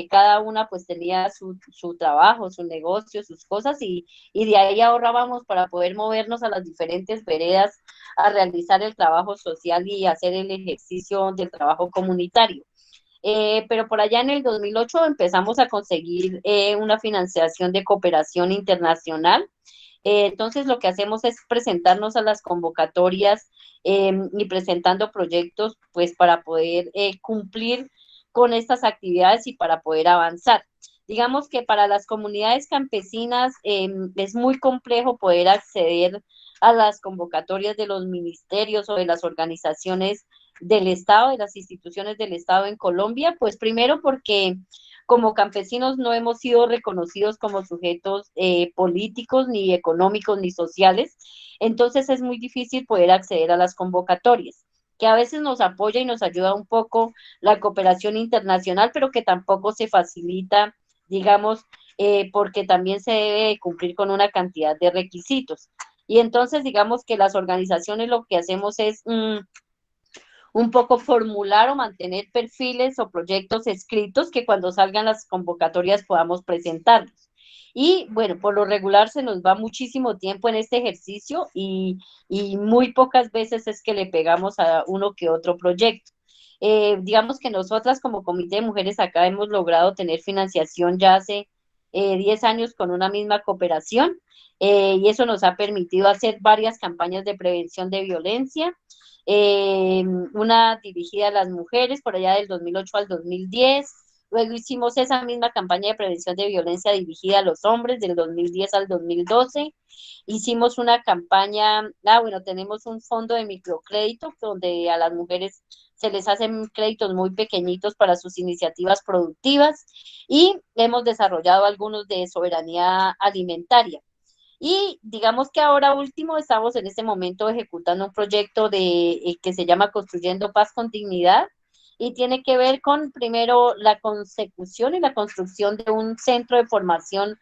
Cada una pues tenía su trabajo, su negocio, sus cosas y de ahí ahorrábamos para poder movernos a las diferentes veredas a realizar el trabajo social y hacer el ejercicio del trabajo comunitario. Pero por allá en el 2008 empezamos a conseguir una financiación de cooperación internacional. Entonces lo que hacemos es presentarnos a las convocatorias y presentando proyectos pues para poder cumplir con estas actividades y para poder avanzar. Digamos que para las comunidades campesinas es muy complejo poder acceder a las convocatorias de los ministerios o de las organizaciones del Estado, de las instituciones del Estado en Colombia, pues primero porque como campesinos no hemos sido reconocidos como sujetos políticos, ni económicos, ni sociales, entonces es muy difícil poder acceder a las convocatorias, que a veces nos apoya y nos ayuda un poco la cooperación internacional, pero que tampoco se facilita, digamos, porque también se debe cumplir con una cantidad de requisitos. Y entonces, digamos que las organizaciones lo que hacemos es un poco formular o mantener perfiles o proyectos escritos que cuando salgan las convocatorias podamos presentarlos. Y bueno, por lo regular se nos va muchísimo tiempo en este ejercicio y muy pocas veces es que le pegamos a uno que otro proyecto. Digamos que nosotras como Comité de Mujeres acá hemos logrado tener financiación ya hace 10 años con una misma cooperación y eso nos ha permitido hacer varias campañas de prevención de violencia, una dirigida a las mujeres por allá del 2008 al 2010. Luego hicimos esa misma campaña de prevención de violencia dirigida a los hombres del 2010 al 2012. Hicimos una campaña, bueno, tenemos un fondo de microcrédito donde a las mujeres se les hacen créditos muy pequeñitos para sus iniciativas productivas y hemos desarrollado algunos de soberanía alimentaria. Y digamos que ahora último estamos en este momento ejecutando un proyecto que se llama Construyendo Paz con Dignidad y tiene que ver con primero la consecución y la construcción de un centro de formación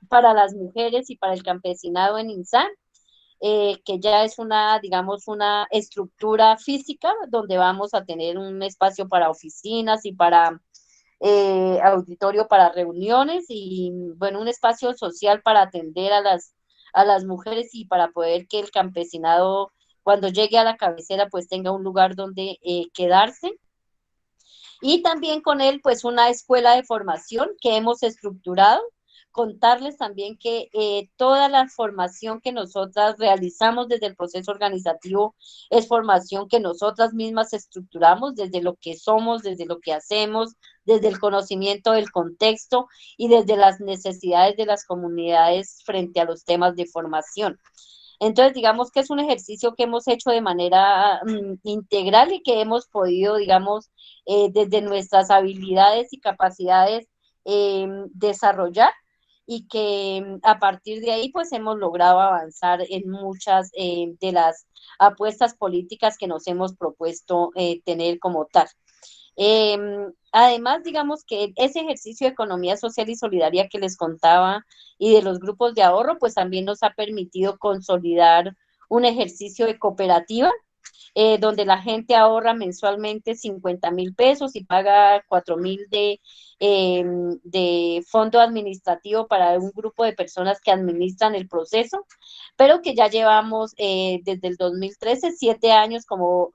para las mujeres y para el campesinado en INSAN, que ya es digamos, una estructura física donde vamos a tener un espacio para oficinas y para auditorio para reuniones y, bueno, un espacio social para atender a las mujeres y para poder que el campesinado, cuando llegue a la cabecera, pues tenga un lugar donde quedarse. Y también con él, pues, una escuela de formación que hemos estructurado. Contarles también que toda la formación que nosotras realizamos desde el proceso organizativo es formación que nosotras mismas estructuramos desde lo que somos, desde lo que hacemos, desde el conocimiento del contexto y desde las necesidades de las comunidades frente a los temas de formación. Entonces, digamos que es un ejercicio que hemos hecho de manera integral y que hemos podido, digamos, desde nuestras habilidades y capacidades desarrollar y que a partir de ahí pues hemos logrado avanzar en muchas de las apuestas políticas que nos hemos propuesto tener como tal. Además, digamos que ese ejercicio de economía social y solidaria que les contaba y de los grupos de ahorro, pues también nos ha permitido consolidar un ejercicio de cooperativa, donde la gente ahorra mensualmente 50,000 pesos y paga 4,000 de fondo administrativo para un grupo de personas que administran el proceso, pero que ya llevamos desde el 2013, 7 años como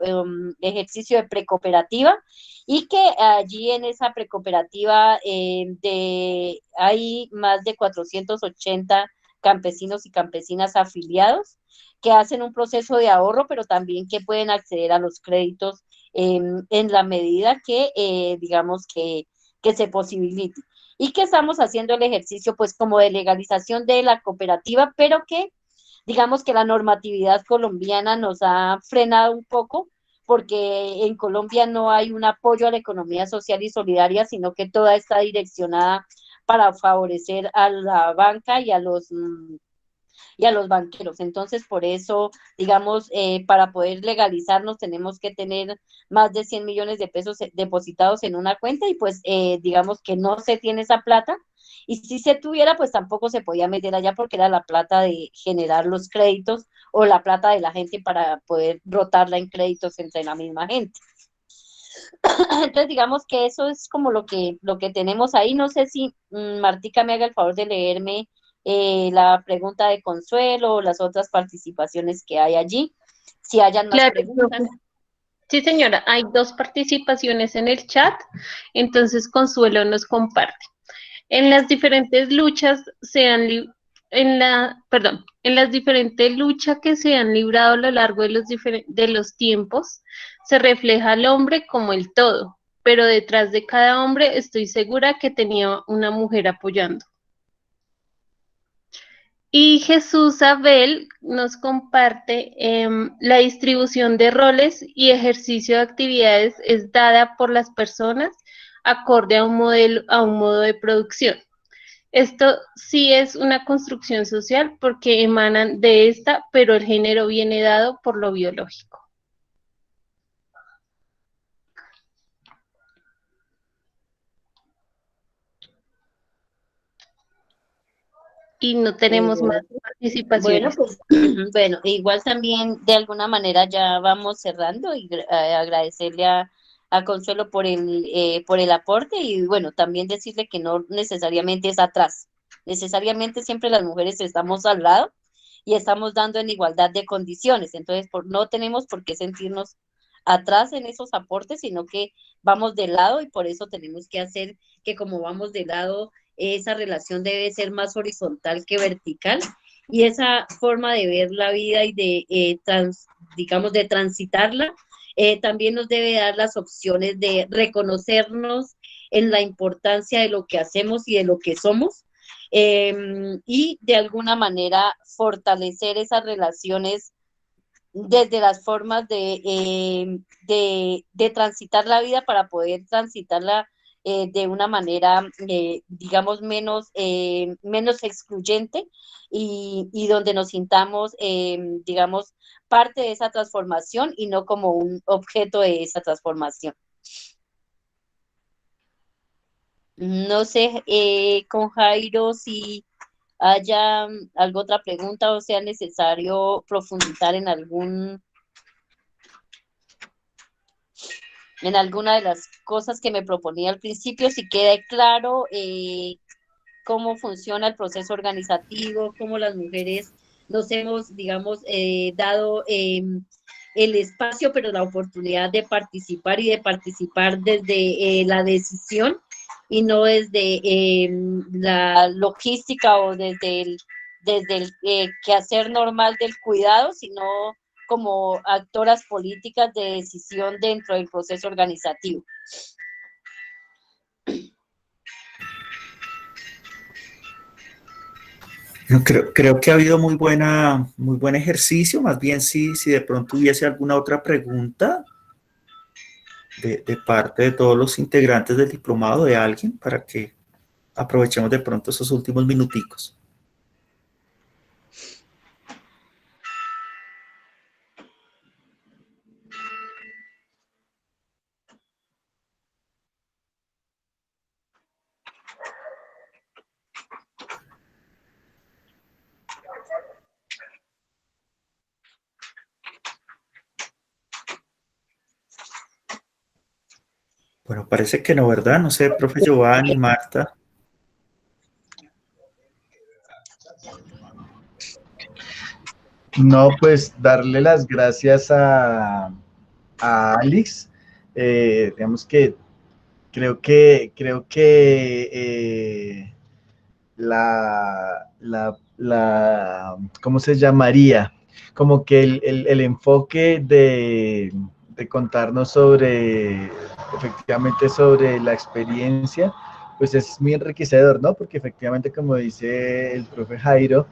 ejercicio de precooperativa y que allí en esa precooperativa hay más de 480 campesinos y campesinas afiliados que hacen un proceso de ahorro, pero también que pueden acceder a los créditos en la medida que, digamos, que se posibilite. y que estamos haciendo el ejercicio pues como de legalización de la cooperativa, pero que digamos que la normatividad colombiana nos ha frenado un poco porque en Colombia no hay un apoyo a la economía social y solidaria, sino que toda está direccionada para favorecer a la banca y a los banqueros. Entonces, por eso, digamos, para poder legalizarnos tenemos que tener más de 100 millones de pesos depositados en una cuenta y pues digamos que no se tiene esa plata. Y si se tuviera, pues tampoco se podía meter allá porque era la plata de generar los créditos o la plata de la gente para poder rotarla en créditos entre la misma gente. Entonces, digamos que eso es como lo que tenemos ahí. No sé si Martica me haga el favor de leerme la pregunta de Consuelo o las otras participaciones que hay allí, si hayan más Claro, preguntas. sí, señora, hay 2 participaciones en el chat, entonces Consuelo nos comparte. En las diferentes luchas en las diferentes luchas que se han librado a lo largo de los tiempos, se refleja al hombre como el todo, pero detrás de cada hombre estoy segura que tenía una mujer apoyando. Y Jesús Abel nos comparte la distribución de roles y ejercicio de actividades es dada por las personas acorde a un modo de producción. Esto sí es una construcción social porque emanan de esta, pero el género viene dado por lo biológico. Y no tenemos más participaciones. Bueno, pues bueno, igual también de alguna manera ya vamos cerrando y agradecerle a Consuelo por el aporte y bueno, también decirle que no necesariamente es atrás, necesariamente siempre las mujeres estamos al lado y estamos dando en igualdad de condiciones, entonces no tenemos por qué sentirnos atrás en esos aportes, sino que vamos de lado y por eso tenemos que hacer que como vamos de lado, esa relación debe ser más horizontal que vertical y esa forma de ver la vida y de, digamos, de transitarla, también nos debe dar las opciones de reconocernos en la importancia de lo que hacemos y de lo que somos, y de alguna manera fortalecer esas relaciones desde las formas de transitar la vida para poder transitarla de una manera, digamos, menos excluyente y donde nos sintamos, digamos, parte de esa transformación y no como un objeto de esa transformación. No sé, con Jairo, si haya alguna otra pregunta o sea necesario profundizar en alguna de las cosas que me proponía al principio, si queda claro cómo funciona el proceso organizativo, cómo las mujeres nos hemos, digamos, dado el espacio, pero la oportunidad de participar y de participar desde la decisión y no desde la logística o desde el quehacer normal del cuidado, sino como actoras políticas de decisión dentro del proceso organizativo. Creo que ha habido muy buen ejercicio, más bien si de pronto hubiese alguna otra pregunta de parte de todos los integrantes del diplomado de alguien para que aprovechemos de pronto esos últimos minuticos. Bueno, parece que no, ¿verdad? No sé, profe Giovanni, Marta. No, pues darle las gracias a Alex. Digamos que creo que ¿cómo se llamaría? Como que el enfoque de contarnos efectivamente sobre la experiencia, pues es muy enriquecedor, ¿no? Porque efectivamente, como dice el profe Jairo,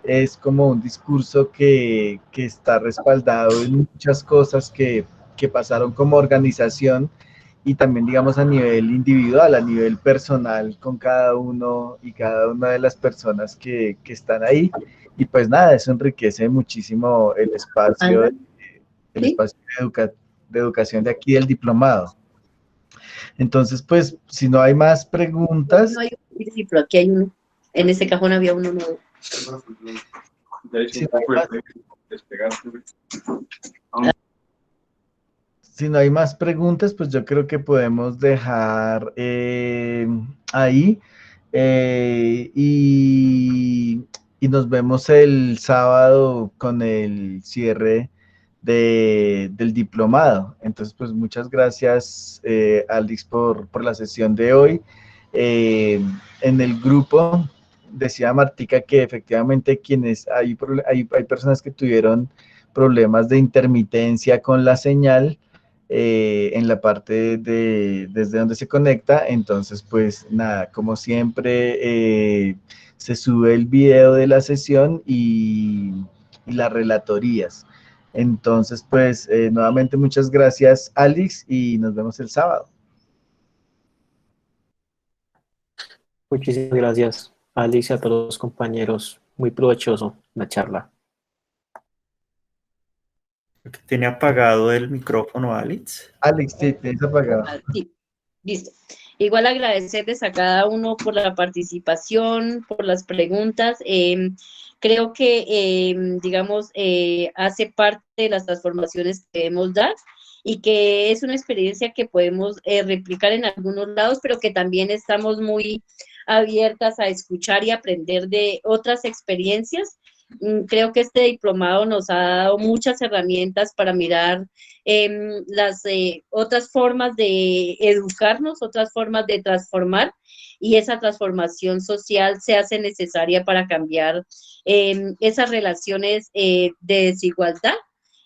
es como un discurso que está respaldado en muchas cosas que pasaron como organización y también, digamos, a nivel individual, a nivel personal, con cada uno y cada una de las personas que están ahí. Y pues nada, eso enriquece muchísimo el ¿Sí? espacio de educación de aquí del diplomado. Entonces, pues, si no hay más preguntas. No hay sí, pero aquí hay uno. En ese cajón había uno nuevo. Si no hay más preguntas, pues yo creo que podemos dejar ahí y nos vemos el sábado con el cierre del diplomado. Entonces, pues muchas gracias, Alex, por la sesión de hoy. En el grupo decía Martica que efectivamente hay personas que tuvieron problemas de intermitencia con la señal en la parte desde donde se conecta. Entonces, pues nada, como siempre, se sube el video de la sesión y las relatorías. Entonces, pues nuevamente muchas gracias, Alex, y nos vemos el sábado. Muchísimas gracias, Alice, y a todos los compañeros. Muy provechoso la charla. Tiene apagado el micrófono, Alex. Alex, sí, tienes apagado. Sí, listo. Igual agradecerles a cada uno por la participación, por las preguntas. Creo que, digamos, hace parte de las transformaciones que debemos dar y que es una experiencia que podemos replicar en algunos lados, pero que también estamos muy abiertas a escuchar y aprender de otras experiencias. Creo que este diplomado nos ha dado muchas herramientas para mirar las otras formas de educarnos, otras formas de transformar, y esa transformación social se hace necesaria para cambiar esas relaciones de desigualdad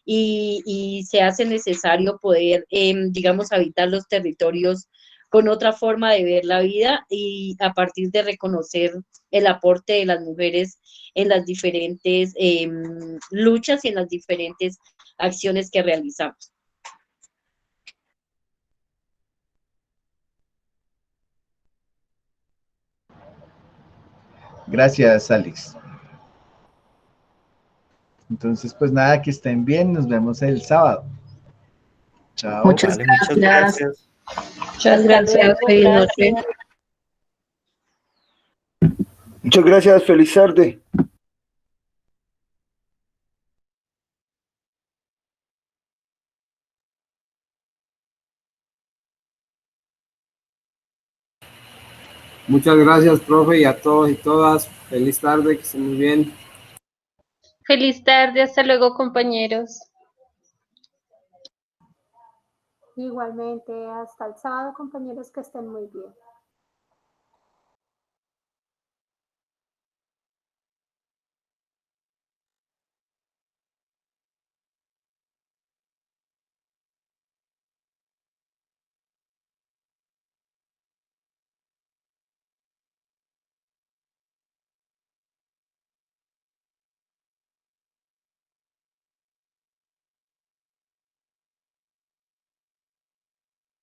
y se hace necesario poder, digamos, habitar los territorios con otra forma de ver la vida y a partir de reconocer el aporte de las mujeres en las diferentes luchas y en las diferentes acciones que realizamos. Gracias, Alex. Entonces, pues nada, que estén bien, nos vemos el sábado. Chao. Muchas Vale, muchas gracias. Muchas gracias. Feliz noche. Muchas gracias, feliz tarde. Muchas gracias, profe, y a todos y todas. Feliz tarde, que estén muy bien. Feliz tarde. Hasta luego, compañeros. Igualmente, hasta el sábado, compañeros, que estén muy bien.